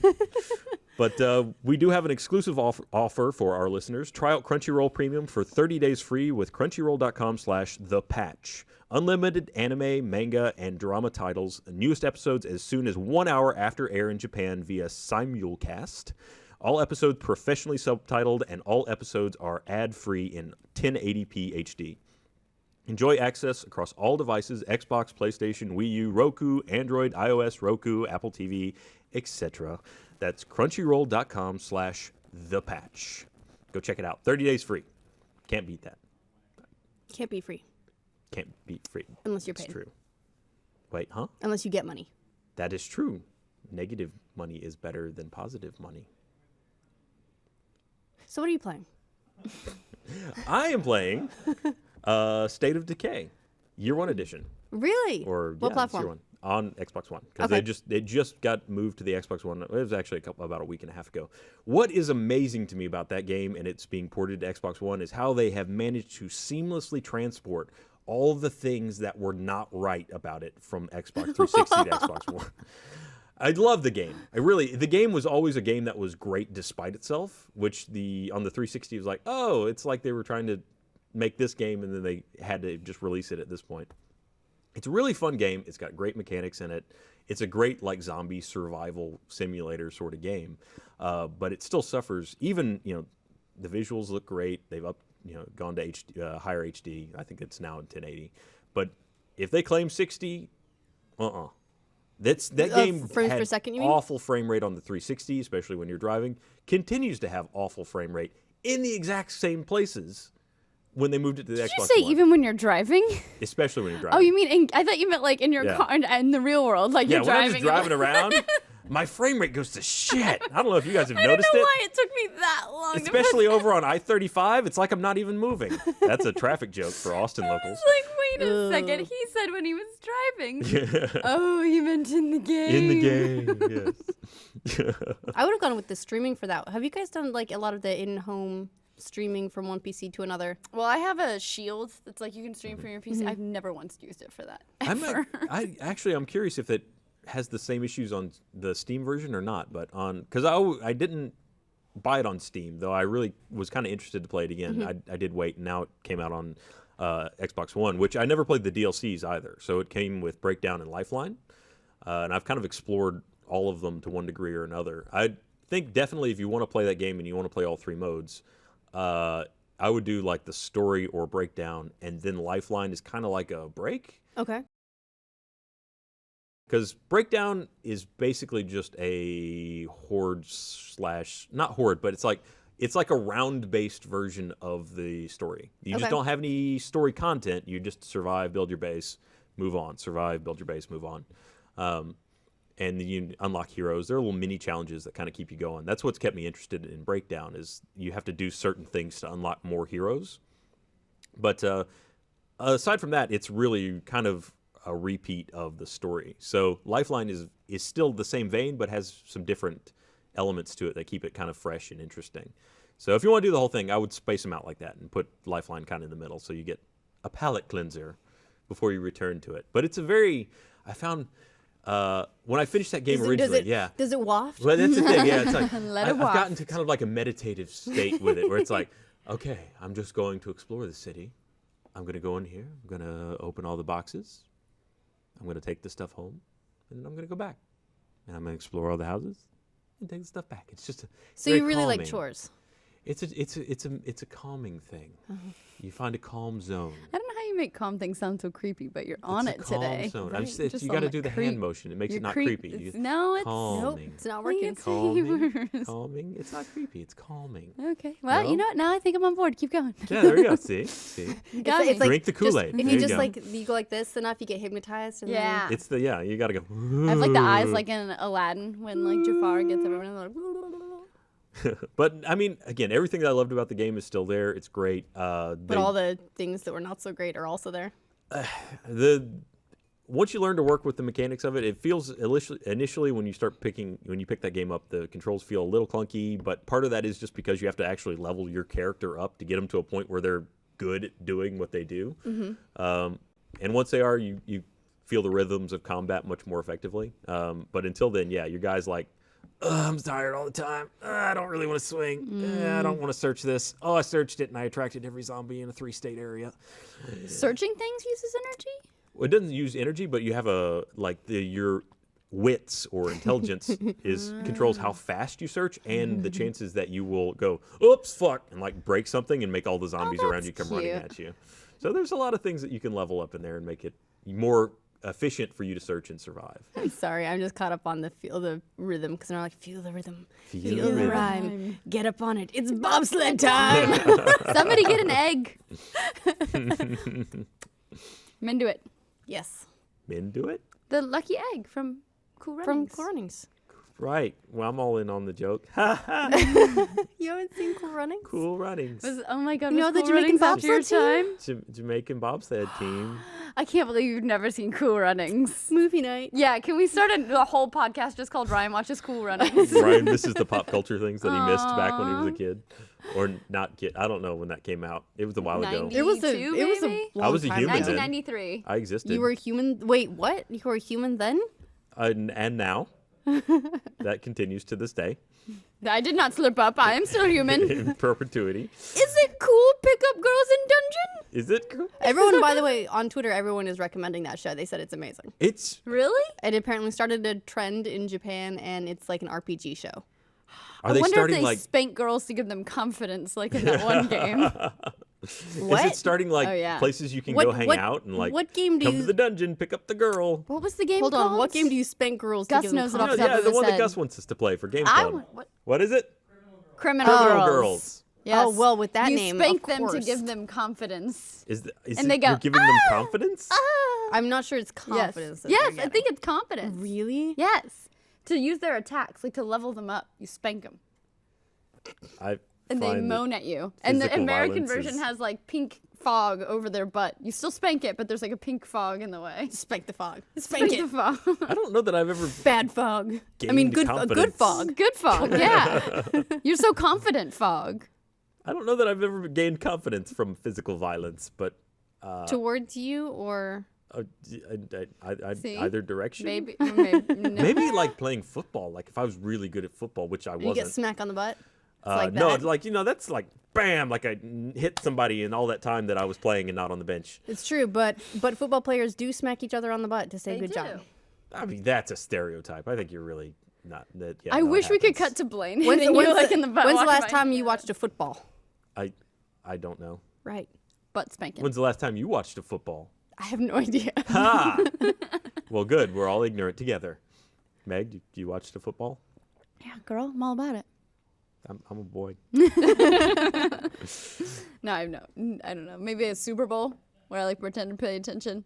But we do have an exclusive offer for our listeners. Try out Crunchyroll Premium for 30 days free with crunchyroll.com/thepatch. Unlimited anime, manga, and drama titles. Newest episodes as soon as 1 hour after air in Japan via simulcast. All episodes professionally subtitled, and all episodes are ad-free in 1080p HD. Enjoy access across all devices: Xbox, PlayStation, Wii U, Roku, Android, iOS, Roku, Apple TV, etc. That's crunchyroll.com/thepatch. Go check it out. 30 days free. Can't beat that. Can't be free Can't beat free. unless you're It's paid. true. Wait, huh? Unless you get money. That is true. Negative money is better than positive money. So what are you playing? I am playing State of Decay, Year 1 edition. Really? Or what yeah, platform? It's Year 1 on Xbox One, because Okay. they just got moved to the Xbox One. It was actually about a week and a half ago. What is amazing to me about that game and it's being ported to Xbox One is how they have managed to seamlessly transport all the things that were not right about it from Xbox 360 to Xbox One. I love the game. The game was always a game that was great despite itself, which on the 360 was like, oh, it's like they were trying to make this game and then they had to just release it at this point. It's a really fun game. It's got great mechanics in it. It's a great like zombie survival simulator sort of game, but it still suffers. Even the visuals look great. They've gone to higher HD. I think it's now in 1080. But if they claim 60, that game frames had per second, you mean? awful frame rate on the 360, especially when you're driving. Continues to have awful frame rate in the exact same places when they moved it to the Did Xbox you say One. even when you're driving? Especially when you're driving. Oh, you mean I thought you meant like in your Yeah. car in the real world, like Yeah, you're when I'm driving. just driving around, my frame rate goes to shit. I don't know if you guys have I don't noticed know it. why it took me that long. to put Especially over on I-35, it's like I'm not even moving. That's a traffic joke for Austin locals. It's like, wait a second. He said when he was driving. Oh, he meant in the game. In the game, yes. I would have gone with the streaming for that. Have you guys done like a lot of the in-home streaming from one PC to another? Well, I have a Shield that's like you can stream from your PC. Mm-hmm. I've never once used it for that. I'm Ever. I'm curious if it has the same issues on the Steam version or not, but because I didn't buy it on Steam, though I really was kind of interested to play it again. Mm-hmm. I did wait, and now it came out on Xbox One, which I never played the DLCs either. So it came with Breakdown and Lifeline. and I've kind of explored all of them to one degree or another. I think definitely if you want to play that game and you want to play all 3 modes, I would do like the story or breakdown, and then Lifeline is kind of like a break. Okay. Because breakdown is basically just a horde / not horde, but it's like a round-based version of the story. You just don't have any story content. You just survive, build your base, move on. Survive, build your base, move on. And then you unlock heroes. There are little mini challenges that kind of keep you going. That's what's kept me interested in breakdown, is you have to do certain things to unlock more heroes. But aside from that, it's really kind of a repeat of the story. So Lifeline is still the same vein, but has some different elements to it that keep it kind of fresh and interesting. So if you want to do the whole thing, I would space them out like that and put Lifeline kind of in the middle, so you get a palate cleanser before you return to it. But it's a very, I found, when I finished that game originally, Does it waft? Well, that's the thing, yeah. It's like, I've waft. gotten to kind of like a meditative state with it, where it's like, okay, I'm just going to explore the city. I'm going to go in here. I'm going to open all the boxes. I'm going to take the stuff home, and I'm going to go back. And I'm going to explore all the houses and take the stuff back. It's just So you really like chores? It's a calming thing. You find a calm zone. I don't know how you make calm things sound so creepy, but you're on It's it a calm today. zone. Right? You got to do the hand motion. It makes it not creepy. No, it's calming. Nope, it's not working. Calming. Calming. It's not creepy. It's calming. Okay. Well, No? you know what? Now I think I'm on board. Keep going. Yeah, there we go. See. Got me. It's like Drink the Kool-Aid. If There you you just go. like you go like this enough, you get hypnotized. And Yeah. It's you got to go. I have like the eyes like in Aladdin when like Jafar gets everyone and they're like. But I mean, again, everything that I loved about the game is still there. It's great. But all the things that were not so great are also there. Once you learn to work with the mechanics of it, it feels initially when you pick that game up, the controls feel a little clunky. But part of that is just because you have to actually level your character up to get them to a point where they're good at doing what they do. And once they are, you feel the rhythms of combat much more effectively. But until then, yeah, your guy's like, I'm tired all the time. I don't really want to swing. I don't want to search this. Oh, I searched it and I attracted every zombie in a 3-state area. Searching things uses energy? Well, it doesn't use energy, but you have your wits or intelligence controls how fast you search and the chances that you will go, oops, fuck, and like break something and make all the zombies around you come running at you. So there's a lot of things that you can level up in there and make it more efficient for you to search and survive. I'm sorry, I'm just caught up on feel the rhythm because they're like, feel the rhythm, feel the the rhythm. rhyme, get up on it. It's bobsled time. Somebody get an egg. I'm into it. Yes, Into it? The lucky egg from Cool Runnings. from Cool Runnings. Right. Well, I'm all in on the joke. You haven't seen Cool Runnings? Cool Runnings. Oh my god, You know was the Cool Jamaican Runnings after your bobsled time? Jamaican bobsled team. I can't believe you've never seen Cool Runnings. Movie night. Yeah, can we start a whole podcast just called Ryan Watches Cool Runnings? Ryan misses the pop culture things that he missed back when he was a kid. Or not kid. I don't know when that came out. It was a while ago. 90. It was a maybe? long I was a time human ago. then. 1993. I existed. You were human. Wait, what? You were human then? And now. That continues to this day. I did not slip up. I am still human. In perpetuity. Is it cool pick up girls in dungeon? Is it cool? Everyone, by the way, on Twitter, everyone is recommending that show. They said it's amazing. It's Really? It apparently started a trend in Japan, and it's like an RPG show. Are I they wonder starting if they like spank girls to give them confidence, like in that one game. What? Is it starting like Oh, yeah. places you can go hang out and like what game do come you- to the dungeon, pick up the girl? What was the game Hold called? on, what game do you spank girls Gus to give them knows it off confidence? the top yeah, of the his one that head. Gus wants us to play for Game I Club. want, what? What is it? Criminal Criminal girls. Girls. Yes. Oh, well, with that you name, spank of them to course. give them confidence. Is And they go, you're giving them confidence? I'm not sure it's confidence. that Yes, they're I getting. think it's confidence. Really? Yes. To use their attacks, like to level them up, you spank them. And they find that moan at you. And the physical American violence version is- has like pink fog over their butt. You still spank it, but there's like a pink fog in the way. Spank the fog. Spank The it. fog. I don't know that I've ever Bad fog. I mean, Gained good. A good confidence. fog. Good fog, yeah. You're so confident, fog. I don't know that I've ever gained confidence from physical violence, but Towards you, or See? either direction. Maybe. Maybe like playing football. Like if I was really good at football, which I you get wasn't. smack on the butt. It's like No, that. it's like that's like bam, like I hit somebody in all that time that I was playing and not on the bench. It's true, but football players do smack each other on the butt to say They good do. job. I mean, that's a stereotype. I think you're really not. That. Yeah, I no, it wish we could happens. cut to Blaine. When's, hitting you, like, in the butt when's the walking last by. time you watched a football? I don't know. Right. Butt spanking. When's the last time you watched a football? I have no idea. Ha! Well, good. We're all ignorant together. Meg, do you watch the football? Yeah, girl, I'm all about it. I'm a boy. No, I don't know. Maybe a Super Bowl where I like pretend to pay attention.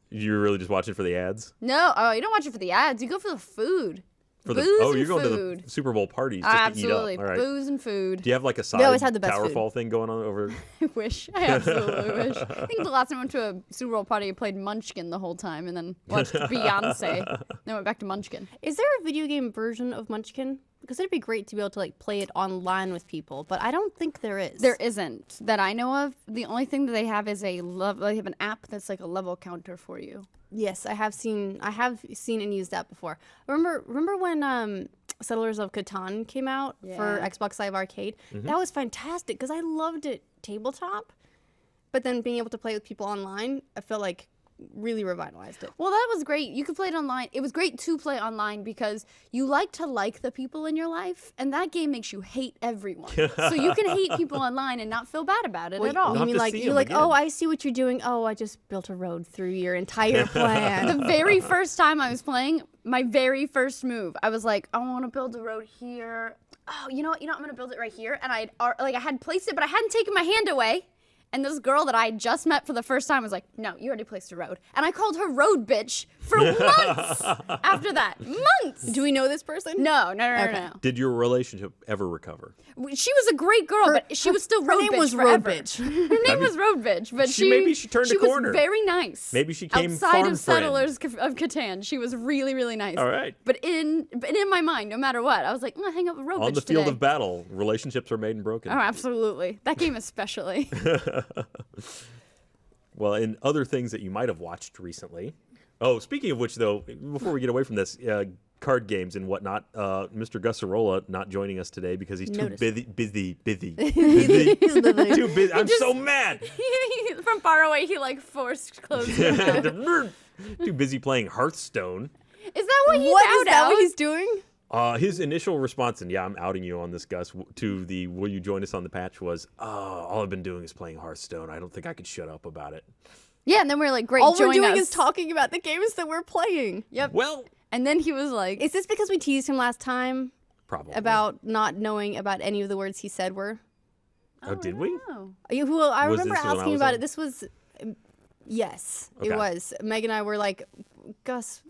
You're really just watching for the ads? No, you don't watch it for the ads. You go for the food. For Booze oh, and you're going to food. the Super Bowl parties just Absolutely. to eat up. All right. Booze and food. Do you have like a side They always have the best food. Towerfall thing going on over? I wish. I absolutely wish. I think the last time I went to a Super Bowl party, I played Munchkin the whole time and then watched Beyonce. Then went back to Munchkin. Is there a video game version of Munchkin? Because it'd be great to be able to like play it online with people, but I don't think there is. There isn't that I know of. The only thing that they have is they have an app that's like a level counter for you. Yes, I have seen and used that before. Remember when Settlers of Catan came out for Yeah. Xbox Live Arcade? That was fantastic because I loved it tabletop, but then being able to play with people online, I felt like really revitalized it. Well, that was great. You could play it online. It was great to play online because you like to like the people in your life, and that game makes you hate everyone. So you can hate people online and not feel bad about it at all. don't You mean have to like see you're 'em like, again. oh, I see what you're doing. Oh, I just built a road through your entire plan. The very first time I was playing, my very first move, I was like, I want to build a road here. Oh, you know what? I'm going to build it right here. And I had placed it, but I hadn't taken my hand away. And this girl that I had just met for the first time was like, no, you already placed a road. And I called her road bitch for months after that. Months. Do we know this person? No. Did your relationship ever recover? She was a great girl, but she was still road her name bitch was forever. Road Bitch. Her name was Road Bitch, but maybe she turned a corner. was very nice. Maybe she came outside farm of Settlers of Catan. She was really, really nice. All right. But in my mind, no matter what, I was like, I'm gonna hang out with Road Bitch On the field today. of battle, relationships are made and broken. Oh, absolutely. That game especially. Well, in other things that you might have watched recently. Oh, speaking of which, though, before we get away from this, card games and whatnot, Mr. Gussarola not joining us today because he's too busy. Too busy. I'm so mad. From far away, he like forced closed his mouth. Too busy playing Hearthstone. Is that what he What vowed is that? out? What he's doing? His initial response, and yeah, I'm outing you on this, Gus, to the will you join us on the patch was, all I've been doing is playing Hearthstone. I don't think I could shut up about it. Yeah, and then we're like, great, All join we're doing us. is talking about the games that we're playing. Yep. Well, And then he was like, Is this because we teased him last time probably. about not knowing about any of the words he said were? Oh, did we? oh. I Was remember this when I asking was about on? it. This was, yes, Okay. it was. Meg and I were like, Gus,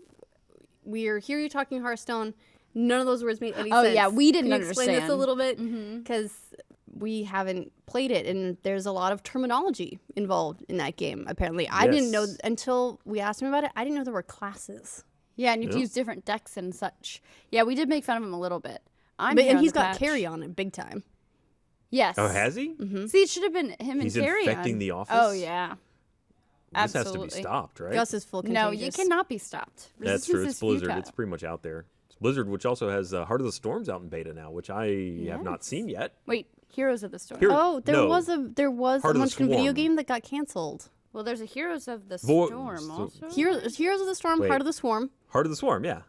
we're here you talking Hearthstone. None of those words made any Oh, sense. yeah, we didn't Can you explain this a understand. little bit? Because we haven't played it, and there's a lot of terminology involved in that game, apparently. I didn't know, Yes. until we asked him about it, I didn't know there were classes. Yeah, and you have to Yeah. use different decks and such. Yeah, we did make fun of him a little bit. And he's got carry on it big time. Yes. Oh, has he? See, it should have been him He's and carry infecting on. the office? Oh, yeah. This has to Absolutely. be stopped, right? Gus is full No, contagious. you cannot be stopped. That's true. Resistance It's is Blizzard. futile. It's pretty much out there. It's Blizzard, which also has Heart of the Storms out in beta now, which I have not seen yet. Wait, Heroes of the Storm. Here- Oh, there No. was a Heart of the Munchkin video Swarm. game that got canceled. Well, there's a Heroes of the Vo- Storm so- also. Heroes of the Storm, Wait. Heart of the Swarm. Heart of the Swarm, yeah.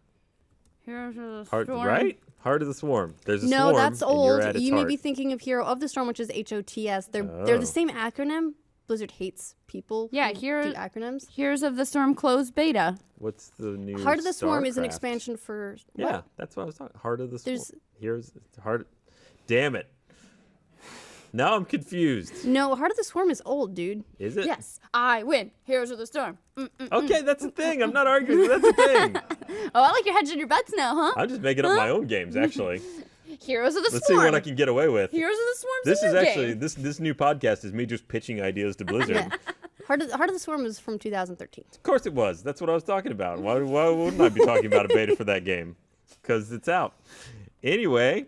Heroes of the Heart, Storm. right? Heart of the Swarm. There's a No, swarm. that's and old. you're at its You may heart. be thinking of Hero of the Storm, which is HOTS. They're Oh. the same acronym. Blizzard hates people Yeah, who do acronyms. Heroes of the Storm closed beta. What's the new Heart of the Swarm is an StarCraft? expansion for Yeah, what? that's what I was talking. Heart of the Swarm. There's- Here's Heart. Damn it. Now I'm confused. No, Heart of the Swarm is old, dude. Is it? Yes, I win. Heroes of the Storm. Okay, that's the thing. I'm not arguing. That's the thing. Oh, I like your hedging your bets now, huh? I'm just making up my own games, actually. Heroes of the Let's see Swarm. what I can get away with. Heroes of the Swarm's This a is new actually game. this new podcast is me just pitching ideas to Blizzard. Yeah. Heart of the Swarm is from 2013. Of course it was. That's what I was talking about. Why wouldn't I be talking about a beta for that game? Because it's out. Anyway.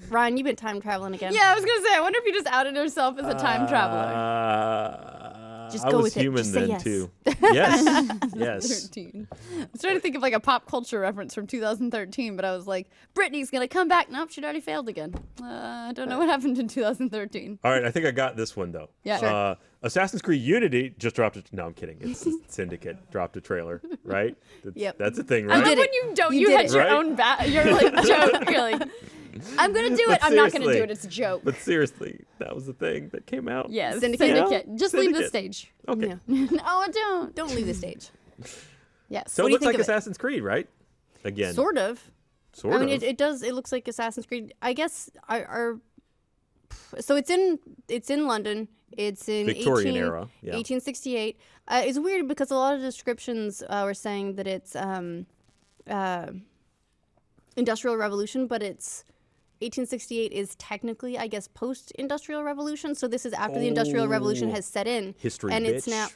Ryan, you've been time traveling again. Yeah, I was gonna say. I wonder if you just outed yourself as a time traveler. Just I go was with it. human Just say then yes. too. Yes. Yes. 13. I was trying to think of like a pop culture reference from 2013, but I was like, Britney's gonna come back. Nope, she'd already failed again. I don't know what happened in 2013. All right, I think I got this one though. Yeah. Sure. Assassin's Creed Unity just dropped. No, I'm kidding. It's Syndicate dropped a trailer, right? Yep. That's a thing, I right? love when you don't. You You, did had it. your Right? own your like joke. You're like, I'm gonna do it. But I'm not gonna do seriously. it. It's a joke. But seriously, that was the thing that came out. Yes. Syndicate. Syndicate. Just leave the Syndicate. stage. Okay. Yeah. No, don't. Don't leave the stage. Yes. So What it do you looks think like of it? Assassin's Creed, right? Again. Sort of. Sort I mean, of. it does. It looks like Assassin's Creed. I guess our so it's in London. It's in Victorian era. Yeah. 1868. It's weird because a lot of descriptions were saying that it's Industrial Revolution, but it's 1868 is technically, I guess, post-Industrial Revolution. So this is after the Industrial Revolution has set in. History and bitch. it's now.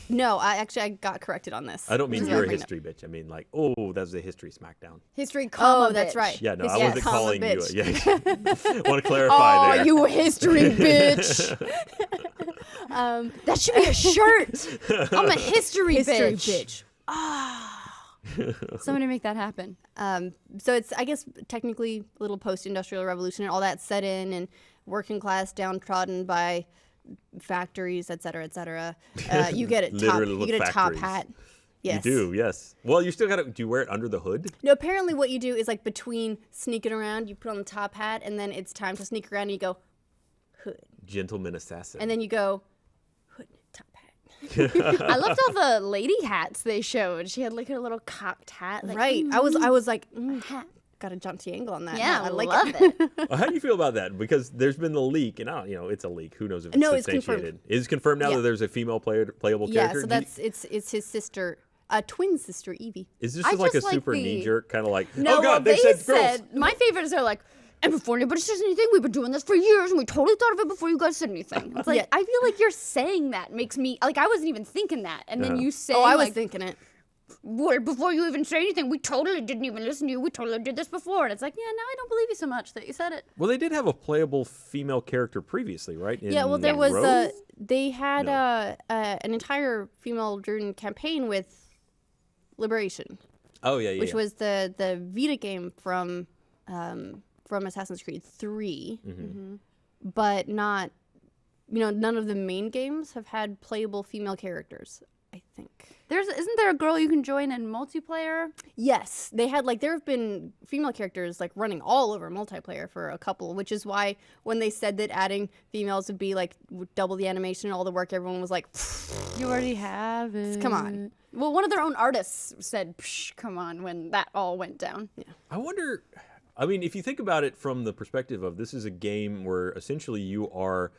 No, I got corrected on this. I don't mean Which is you're why a I bring it up. history bitch. I mean like, oh, that was a history smackdown. History, comma, Oh, that's bitch. right. Yeah, no, History, I wasn't comma, calling bitch. you. Yeah. Want to clarify Oh, there. you history bitch. That should be a shirt. I'm a history, History bitch. Somebody make that happen. So it's, I guess, technically a little post-industrial revolution and all that set in, and working class downtrodden by factories, et cetera, et cetera. You get it. Literally You look get a top factories. hat. Yes. You do, yes. Well, you still got to. Do you wear it under the hood? No, apparently what you do is like between sneaking around, you put on the top hat, and then it's time to sneak around, and you go hood, Gentleman assassin. and then you go hood, top hat. I loved all the lady hats they showed. She had like her little cocked hat. Like, Right. I was like, got a jaunty angle on that. Yeah, I like love it. Well, how do you feel about that? Because there's been the leak, and I don't, it's a leak. Who knows if it's No, it's substantiated? confirmed. Is it confirmed now Yeah. that there's a female playable Yeah. character? So that's it's his sister, twin sister Evie. Is this I just like a just like super the- knee jerk kind of like? No, oh God, well, they said girls. my favorites are like, and before anybody says anything, we've been doing this for years, and we totally thought of it before you guys said anything. It's like, Yeah. I feel like you're saying that makes me, like, I wasn't even thinking that. And then Yeah. you say, Oh, I was like, thinking it. well, before you even say anything, we totally didn't even listen to you. We totally did this before. And it's like, yeah, now I don't believe you so much that you said it. Well, they did have a playable female character previously, right? Yeah, well, In there was Rose? they had No. an entire female-driven campaign with Liberation, Oh yeah, yeah. which yeah. was the Vita game from Assassin's Creed 3, but not, none of the main games have had playable female characters, I think. Isn't there a girl you can join in multiplayer? Yes, they had there have been female characters running all over multiplayer for a couple, which is why when they said that adding females would be double the animation and all the work, everyone was like, You already have it. Come on. Well, one of their own artists said, Psh, come on, when that all went down. Yeah. I wonder. I mean, if you think about it from the perspective of this is a game where essentially you are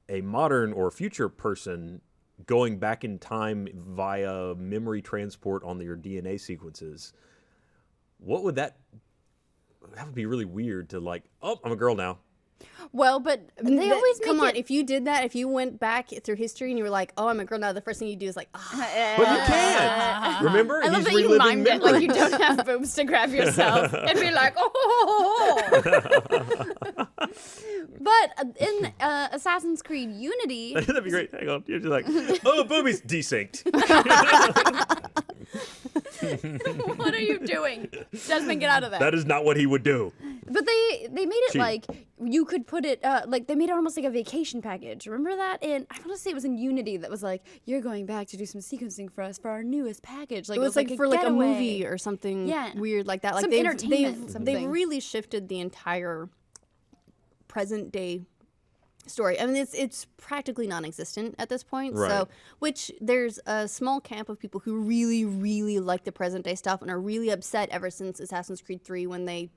a modern or future person going back in time via memory transport on your DNA sequences, what would that would be really weird to oh, I'm a girl now. Well, but they always make come on. it... If you did that, if you went back through history and you were like, "Oh, I'm a girl now," the first thing you do is But you can't. Remember? I love He's that you reliving mimed it like you memories. don't have boobs to grab yourself and be like, oh. But in Assassin's Creed Unity, That'd be great. Hang on. You're just like, oh, boobies desynced. what are you doing? Desmond, get out of there. That is not what he would do. But they made it Cheat. like you could put it they made it almost like a vacation package. Remember that? And I want to say it was in Unity that was like, you're going back to do some sequencing for us for our newest package. Like it was like for a getaway. movie or something Yeah. weird like that. Some entertainment, They've something. really shifted the entire present day story. I mean, it's practically non-existent at this point. Right. So, which there's a small camp of people who really, really like the present day stuff and are really upset ever since Assassin's Creed 3 when they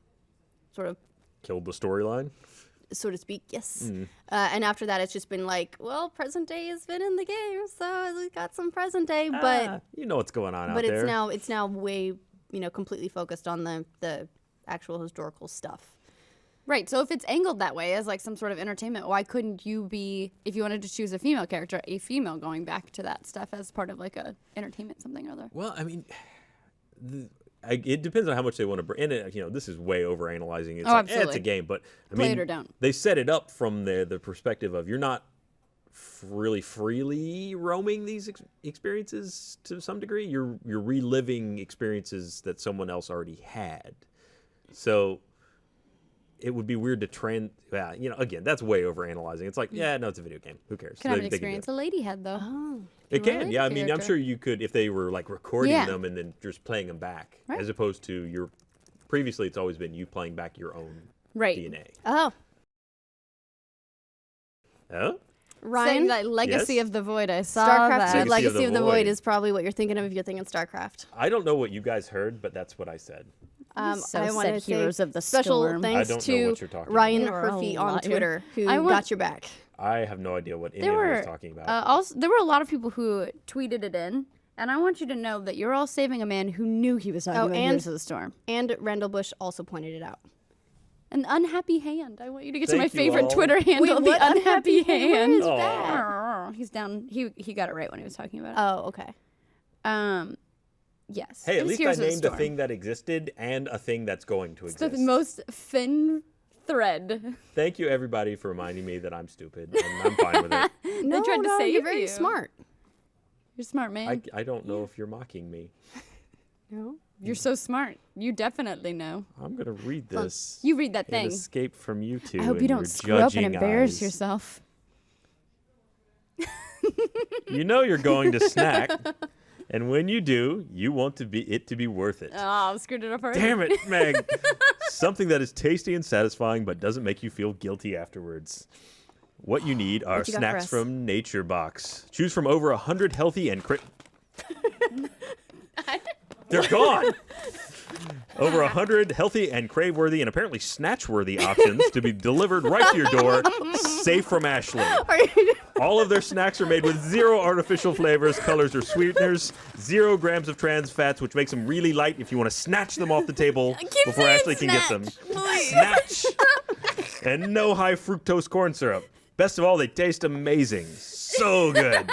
sort of, Killed the storyline. so to speak, yes. And after that, it's just been well, present day has been in the game, so we got some present day, but You know what's going on out but there. it's now way completely focused on the actual historical stuff. Right. So if it's angled that way as like some sort of entertainment, why couldn't you be, if you wanted to choose a female character, a female going back to that stuff as part of like a entertainment something or other? Well, I mean, it depends on how much they want to bring. And this is way over analyzing. It's Oh, it's absolutely. a game, but I Play mean, it or don't. they set it up from the perspective of you're not really freely roaming these experiences to some degree. You're reliving experiences that someone else already had. So it would be weird to again, that's way over analyzing. It's like, yeah, no, it's a video game. Who cares? Can have an experience a lady had though. Oh. It can, yeah. I mean, I'm character. sure you could if they were like recording Yeah. them and then just playing them back, Right. as opposed to previously it's always been you playing back your own Right. DNA. Oh. Oh? Saying Ryan, that Legacy Yes? of the Void. I saw StarCraft 2 that. Legacy of the Void is probably what you're thinking of if you're thinking StarCraft. I don't know what you guys heard, but that's what I said. So I want said to say Heroes of the special Storm. thanks I don't know to what you're talking Ryan about. You're a Herfey on liar. Twitter who I want- got your back. I have no idea what any There of you were was talking about. also there were a lot of people who tweeted it in, and I want you to know that you're all saving a man who knew he was talking about and- Heroes of the Storm. And Randall Bush also pointed it out. An unhappy hand. I want you to get to my Thank you favorite all. Twitter handle, what the unhappy hand. Where is Aw. that? He's down. He got it right when he was talking about it. Oh, okay. Yes. Hey, it at was least I Heroes of the named a Storm. thing that existed and a thing that's going to It's exist. the most thin thread. Thank you, everybody, for reminding me that I'm stupid, and I'm fine with it. No, tried to no, save you're very you. smart. You're a smart man. I don't know if you're mocking me. No. You're so smart. You definitely know. I'm going to read this. You read that and thing. escape from you two. I hope and you your don't screw up and judging embarrass eyes. yourself. You know you're going to snack, and when you do, you want to be worth it. Oh, I screwed it up already. Damn it, Meg. Something that is tasty and satisfying but doesn't make you feel guilty afterwards. What you need are What you got for snacks us? from Nature Box. Choose from over 100 healthy and They're gone. Over 100 healthy and crave-worthy and apparently snatch-worthy options to be delivered right to your door, safe from Ashley. All of their snacks are made with 0 artificial flavors, colors, or sweeteners, 0 grams of trans fats, which makes them really light if you want to snatch them off the table before Ashley can get them. Snatch! And no high fructose corn syrup. Best of all, they taste amazing. So good.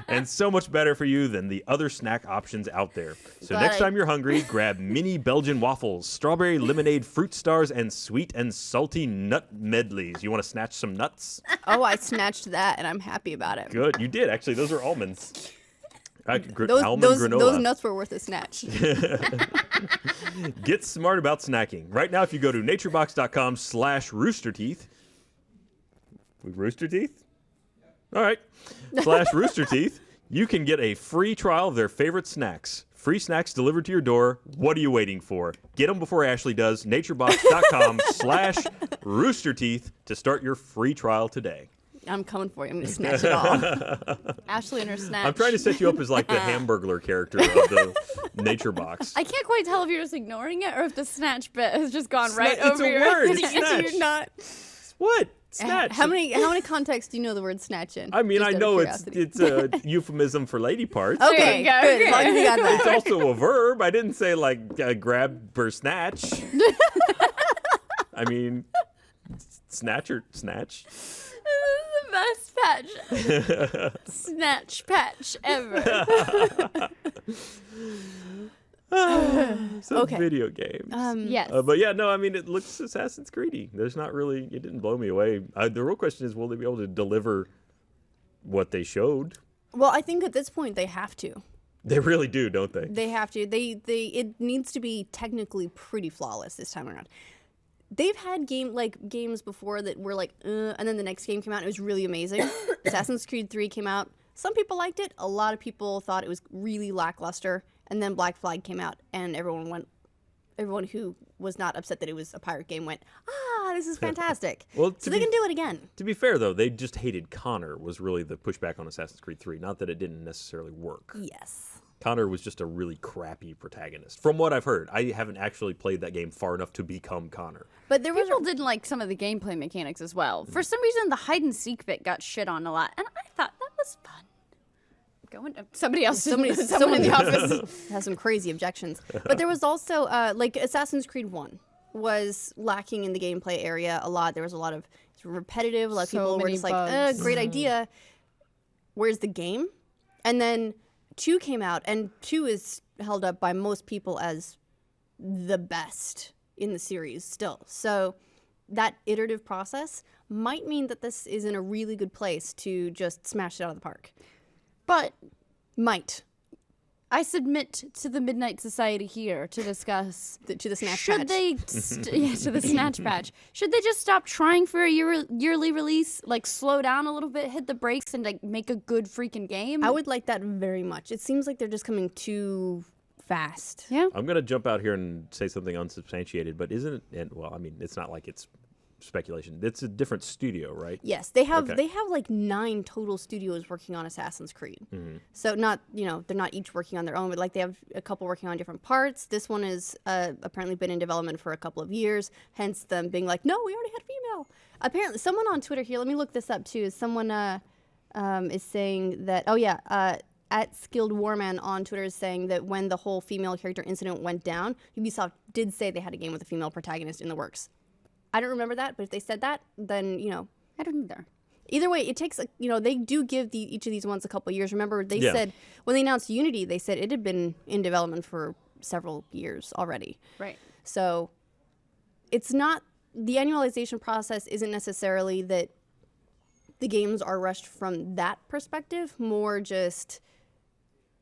And so much better for you than the other snack options out there. So But next I- time you're hungry, grab mini Belgian waffles, strawberry lemonade fruit stars, and sweet and salty nut medleys. You want to snatch some nuts? Oh, I snatched that, and I'm happy about it. Good. You did, actually. Those are almonds. Almond Those granola. nuts were worth a snatch. Get smart about snacking. Right now, if you go to naturebox.com/roosterteeth. Rooster Teeth? All right. /Rooster Teeth, you can get a free trial of their favorite snacks. Free snacks delivered to your door. What are you waiting for? Get them before Ashley does. naturebox.com/roosterteeth to start your free trial today. I'm coming for you. I'm going to snatch it all. Ashley and her snatch. I'm trying to set you up as like the Hamburglar character of the Nature Box. I can't quite tell if you're just ignoring it or if the snatch bit has just gone right It's over a your word. head. It's snatch. You're not. What? Snatch. How many contexts do you know the word snatch in? I mean, Just I out of know curiosity. it's a euphemism for lady parts. Okay, There you go. good. As long as you got It's that. also a verb. I didn't say like grab or snatch. I mean, snatch or snatch. This is the best patch. Snatch patch ever. Some Okay. video games. Yes. But yeah, no, I mean, it looks Assassin's Creedy. There's not really, it didn't blow me away. The real question is, will they be able to deliver what they showed? Well, I think at this point they have to. They really do, don't they? They have to. It needs to be technically pretty flawless this time around. They've had games before that were like, and then the next game came out and it was really amazing. Assassin's Creed 3 came out. Some people liked it. A lot of people thought it was really lackluster. And then Black Flag came out, and everyone who was not upset that it was a pirate game went, this is fantastic. Well, So they can do it again. To be fair, though, they just hated Connor was really the pushback on Assassin's Creed 3. Not that it didn't necessarily work. Yes. Connor was just a really crappy protagonist. From what I've heard, I haven't actually played that game far enough to become Connor. But there was People didn't like some of the gameplay mechanics as well. For some reason, the hide and seek bit got shit on a lot, and I thought that was fun. Somebody else. someone in the office has some crazy objections. But there was also like Assassin's Creed 1 was lacking in the gameplay area a lot. There was a lot of repetitive. A lot of So people were many just like, bugs. great idea. Where's the game? And then 2 came out, and 2 is held up by most people as the best in the series still. So that iterative process might mean that this is in a really good place to just smash it out of the park. But Might. I submit to the Midnight Society here to discuss To the Snatch should Patch. they to the Snatch Patch. Should they just stop trying for a yearly release, like slow down a little bit, hit the brakes, and like make a good freaking game? I would like that very much. It seems like they're just coming too fast. Yeah. I'm gonna jump out here and say something unsubstantiated, but isn't it? And well, I mean, it's not like it's speculation. It's a different studio, right? Yes, they have Okay. like 9 total studios working on Assassin's Creed. Mm-hmm. So not, they're not each working on their own, but like they have a couple working on different parts. This one is apparently been in development for a couple of years, hence them being like, no, we already had female. Apparently, someone on Twitter here, let me look this up too. Someone is saying that, at Skilled Warman on Twitter is saying that when the whole female character incident went down, Ubisoft did say they had a game with a female protagonist in the works. I don't remember that, but if they said that, then, I don't either. either way, it takes, they do give each of these ones a couple of years. Remember, they Yeah. said, when they announced Unity, they said it had been in development for several years already. Right. So it's not, the annualization process isn't necessarily that the games are rushed from that perspective, more just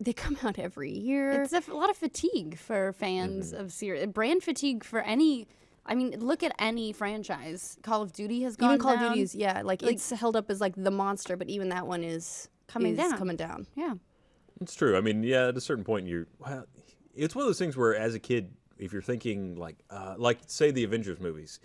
they come out every year. It's a lot of fatigue for fans of series. Brand fatigue for any. I mean, look at any franchise. Call of Duty has gone Even Call down. of Duty's, yeah, like it's held up as like the monster, but even that one is Coming down. Coming down. Yeah. It's true. I mean, yeah, at a certain point, it's one of those things where, as a kid, if you're thinking like say the Avengers movies,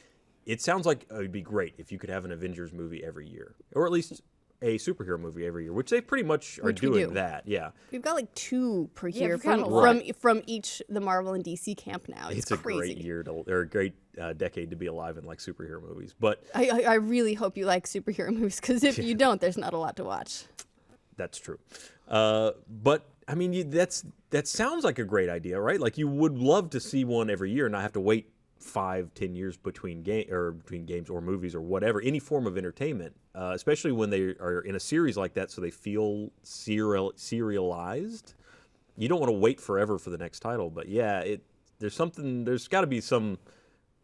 it sounds like it would be great if you could have an Avengers movie every year, or at least a superhero movie every year, which they pretty much are Which we doing do. that. Yeah, We've got like 2 per year we've got a from each the Marvel and DC camp now. it's crazy. a great year or a great decade to be alive in like superhero movies. But I really hope you like superhero movies, because if you don't, there's not a lot to watch. that's true. But I mean, that sounds like a great idea, right? Like you would love to see one every year and not have to wait 5-10 years between games or movies or whatever, any form of entertainment, especially when they are in a series like that, so they feel serialized. You don't want to wait forever for the next title, but yeah, there's got to be some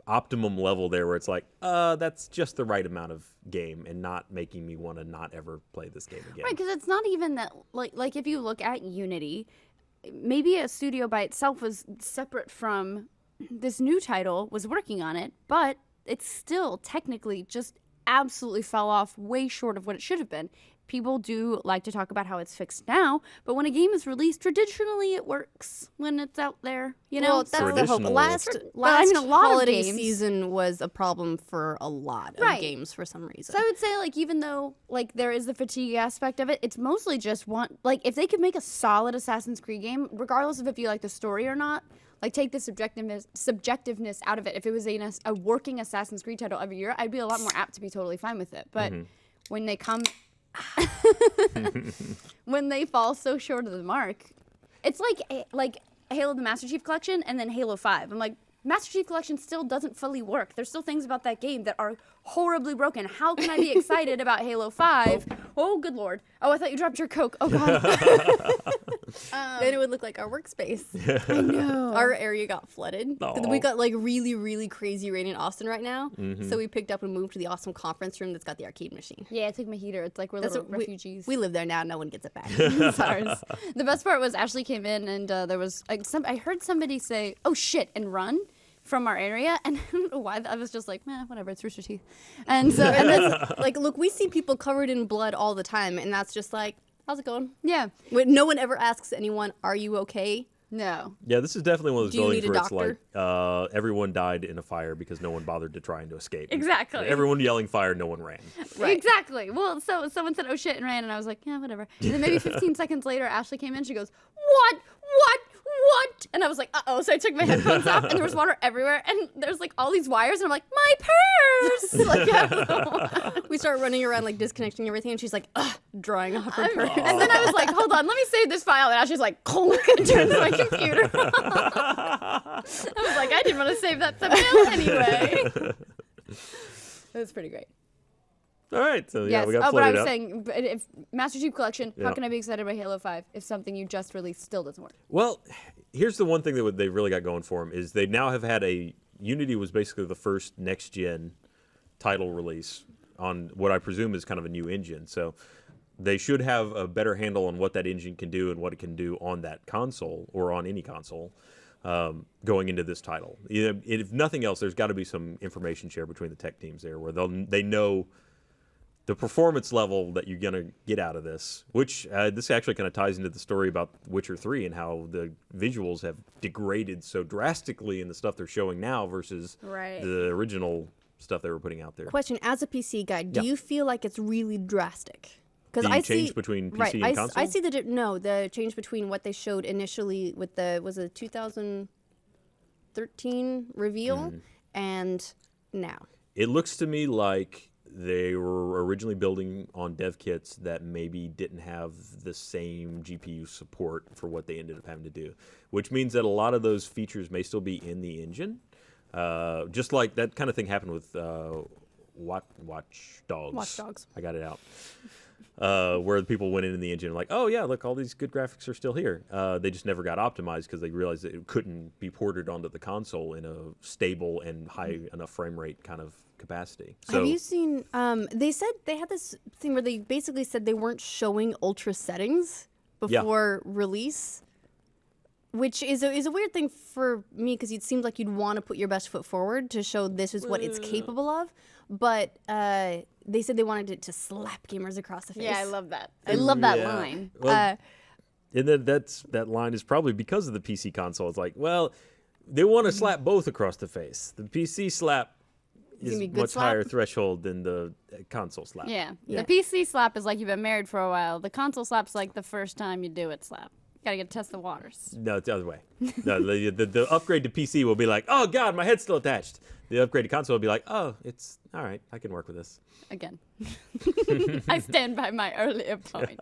optimum level there where it's like, that's just the right amount of game and not making me want to not ever play this game again. Right, because it's not even that. Like if you look at Unity, maybe a studio by itself was separate from this new title, was working on it, but it's still technically just absolutely fell off way short of what it should have been. People do like to talk about how it's fixed now, but when a game is released, traditionally it works when it's out there. Well, that's the hope. Traditional- Last I mean, a lot of holiday games- season was a problem for a lot of Right. games for some reason. So I would say, like, even though, like, there is the fatigue aspect of it, it's mostly just if they could make a solid Assassin's Creed game, regardless of if you like the story or not, like, take the subjectiveness out of it. If it was a working Assassin's Creed title every year, I'd be a lot more apt to be totally fine with it. But when they come, when they fall so short of the mark, it's like Halo the Master Chief Collection and then Halo 5. I'm like, Master Chief Collection still doesn't fully work. There's still things about that game that are horribly broken. How can I be excited about Halo 5? Oh, good lord. Oh, I thought you dropped your Coke. Oh, God. Then it would look like our workspace. I know. Our area got flooded. Aw. We got like really, really crazy rain in Austin right now. So we picked up and moved to the awesome conference room that's got the arcade machine. Yeah, I took my heater. It's like we're That's little what refugees. We live there now. No one gets it back. It's ours. The best part was Ashley came in and there was I heard somebody say, "Oh shit," and run from our area, and I don't know why. I was just like, whatever, it's Rooster Teeth. And so, And that's like, look, we see people covered in blood all the time, and that's just like, how's it going? yeah, No one ever asks anyone, "Are you okay?" no, Yeah, this is definitely one of those Do you buildings need a where it's like everyone died in a fire because no one bothered to try and to escape. Exactly. Everyone yelling fire, no one ran. Right. exactly. Well, so someone said, "Oh shit," and ran, and I was like, yeah, whatever. And then maybe 15 seconds later, Ashley came in. She goes, "What? And I was like, uh-oh. So I took my headphones off, and there was water everywhere, and there's like all these wires, and I'm like, my purse. Like, yeah. We start running around like disconnecting everything, and she's like, ugh, drawing off her purse. And then I was like, hold on, let me save this file. And Ashley's like, clunk, and turns my computer. I was like, I didn't want to save that thumbnail anyway. It was pretty great. All right, so yeah, Yes. we got Oh, but I flooded was out. saying, if Master Chief Collection, Yeah. how can I be excited about Halo 5 if something you just released still doesn't work? Well, here's the one thing that they really got going for them is they now have had Unity was basically the first next gen title release on what I presume is kind of a new engine. So they should have a better handle on what that engine can do and what it can do on that console or on any console going into this title. If nothing else, there's got to be some information share between the tech teams there where they know the performance level that you're going to get out of this, which this actually kind of ties into the story about Witcher 3 and how the visuals have degraded so drastically in the stuff they're showing now versus the original stuff they were putting out there. Question, as a PC guy, do you feel like it's really drastic? Because I change between PC and console? I see the change between what they showed initially with was it 2013 reveal and now. It looks to me like they were originally building on dev kits that maybe didn't have the same GPU support for what they ended up having to do, which means that a lot of those features may still be in the engine. Just like that kind of thing happened with Watch Dogs. Watch Dogs. I got it out. Where the people went in the engine like, oh yeah, look, all these good graphics are still here. They just never got optimized because they realized that it couldn't be ported onto the console in a stable and high enough frame rate kind of capacity. So, have you seen, they said they had this thing where they basically said they weren't showing ultra settings before release, which is a weird thing for me because it seems like you'd want to put your best foot forward to show this is what it's capable of. But they said they wanted it to slap gamers across the face. Yeah, I love that. I love that line. Well, and then that line is probably because of the PC console. It's like, well, they want to slap both across the face. The PC slap is much higher threshold than the console slap. Yeah. The PC slap is like you've been married for a while. The console slap's like the first time you do it slap. Gotta get to test the waters. No, it's the other way. No, the upgrade to PC will be like, oh God, my head's still attached. The upgrade to console will be like, oh, it's all right. I can work with this. Again. I stand by my earlier point.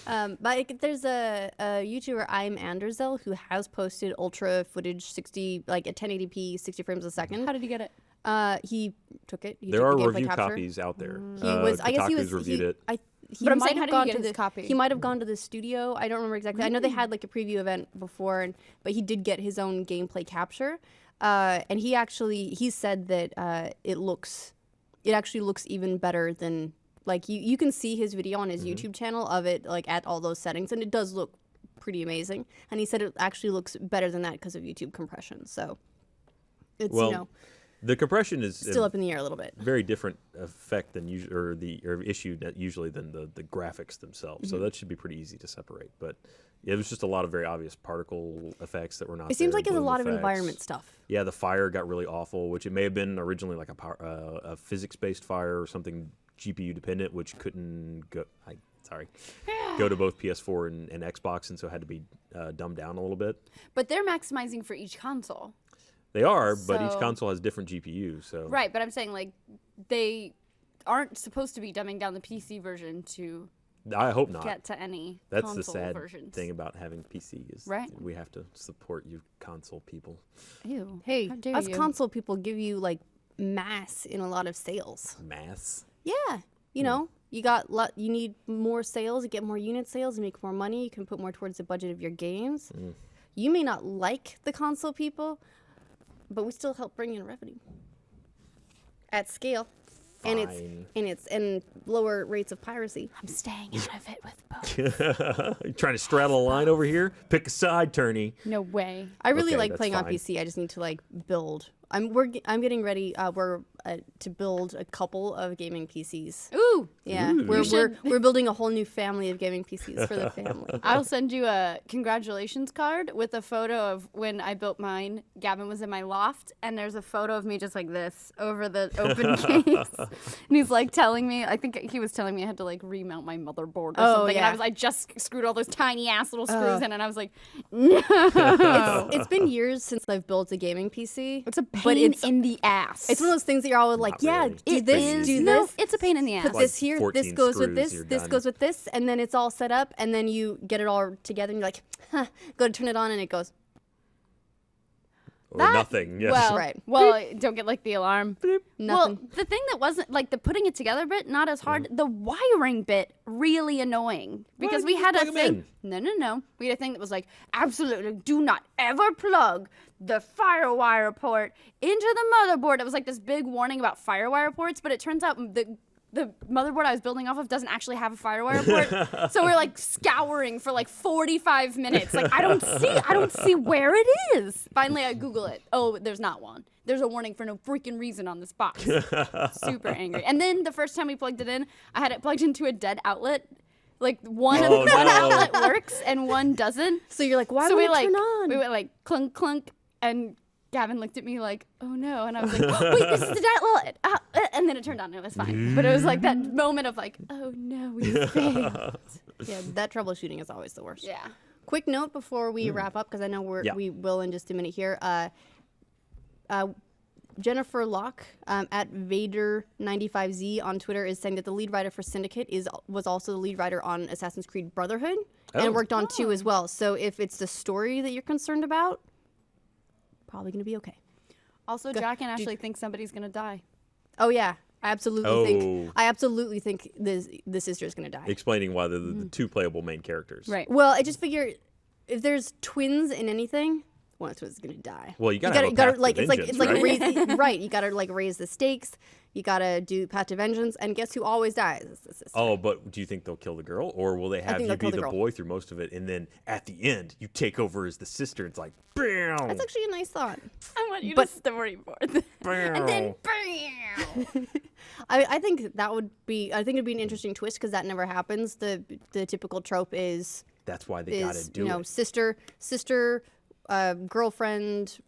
But there's a YouTuber, I'm Anderzel, who has posted ultra footage 60, like at 1080p, 60 frames a second. How did he get it? He took it. There are review copies out there. I guess he was reviewed it. But I'm saying, how did he get his copy? He might have gone to the studio. I don't remember exactly. I know they had like a preview event before, but he did get his own gameplay capture. And he said that it actually looks even better than, like, you can see his video on his YouTube channel of it, like, at all those settings, and it does look pretty amazing. And he said it actually looks better than that because of YouTube compression. So it's, the compression is still up in the air a little bit. Very different effect than issue usually than the graphics themselves. So that should be pretty easy to separate. But it was just a lot of very obvious particle effects that were not. It seems like it's a lot of effects. environment stuff. Yeah, the fire got really awful, which it may have been originally like a physics-based fire or something GPU dependent, which couldn't go. Go to both PS4 and Xbox, and so had to be dumbed down a little bit. But they're maximizing for each console. They are, but each console has different GPUs. So right, but I'm saying like they aren't supposed to be dumbing down the PC version to. I hope not. Get to any That's console the sad versions. thing about having PC is we have to support you console people. Ew. Hey, how dare us you. console people give you like mass in a lot of sales. Mass? Yeah, you know, you need more sales, you get more unit sales, you make more money, you can put more towards the budget of your games. You may not like the console people, but we still help bring in revenue at scale. Fine. And lower rates of piracy. I'm staying out of it with both. You trying to straddle a line over here? Pick a side, Turney. No way. I really Okay, like that's playing on fine. PC. I just need to like build. I'm getting ready. To build a couple of gaming PCs. Ooh. Yeah, Ooh. we're building a whole new family of gaming PCs for the family. I'll send you a congratulations card with a photo of when I built mine. Gavin was in my loft, and there's a photo of me just like this over the open case. And he's like telling me, I think he was telling me I had to like remount my motherboard or something. yeah. And I just screwed all those tiny ass little screws in, and I was like, no. It's been years since I've built a gaming PC. It's a pain in the ass. It's one of those things that you're always like, Not yeah, really. do It's this, pretty do easy. No, this. it's a pain in the ass. Put this here, this 14 goes with screws, this, you're this done. goes with this, and then it's all set up, and then you get it all together, and you're like, go to turn it on, and it goes. or nothing. Yes. Well, Right. well, don't get like the alarm. Nothing. Well, the thing that wasn't like the putting it together bit, not as hard. The wiring bit, really annoying because Why we did you had a plug 'em thing. No. We had a thing that was like, absolutely do not ever plug the FireWire port into the motherboard. It was like this big warning about FireWire ports, but it turns out the motherboard I was building off of doesn't actually have a FireWire port. So we're like scouring for like 45 minutes. Like I don't see where it is. Finally I Google it. Oh, there's not one. There's a warning for no freaking reason on this box. Super angry. And then the first time we plugged it in, I had it plugged into a dead outlet. Like one outlet works and one doesn't. So you're like, why So would we it like turn on? we went like clunk clunk, and Gavin looked at me like, oh no, and I was like, oh, wait, this is the dead outlet. And then it turned on and it was fine. But it was like that moment of like, oh no, we failed. Yeah, that troubleshooting is always the worst. Yeah. Quick note before we wrap up, because I know we will in just a minute here. Jennifer Locke at Vader95Z on Twitter is saying that the lead writer for Syndicate was also the lead writer on Assassin's Creed Brotherhood and worked on 2 as well. So if it's the story that you're concerned about, probably going to be okay. Also, Jack and Ashley think somebody's gonna die. Oh yeah, I absolutely think the sister is going to die. Explaining why they're the two playable main characters. Right. Well, I just figure if there's twins in anything, one of is going to die. Well, you gotta like it's like right? right. You gotta like raise the stakes. You gotta do Path to Vengeance, and guess who always dies? It's the sister. Oh, but do you think they'll kill the girl, or will they have you be the boy through most of it, and then at the end you take over as the sister? It's like, bam. That's actually a nice thought. I want you to storyboard. And then, bam. I think that would be. I think it'd be an interesting twist because that never happens. The typical trope is. That's why they gotta do it. Sister, girlfriend,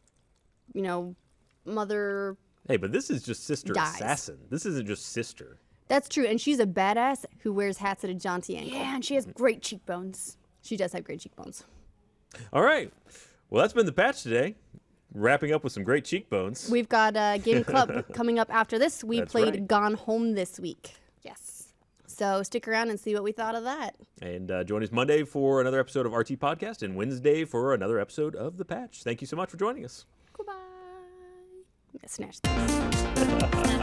mother. Hey, but this is just sister dies. assassin. This isn't just sister. That's true, and she's a badass who wears hats at a jaunty ankle. Yeah, and she has great cheekbones. She does have great cheekbones. All right. Well, that's been the patch today. Wrapping up with some great cheekbones. We've got Game Club coming up after this. We played Gone Home this week. Yes. So stick around and see what we thought of that. And join us Monday for another episode of RT Podcast and Wednesday for another episode of The Patch. Thank you so much for joining us. Goodbye. Snatch this.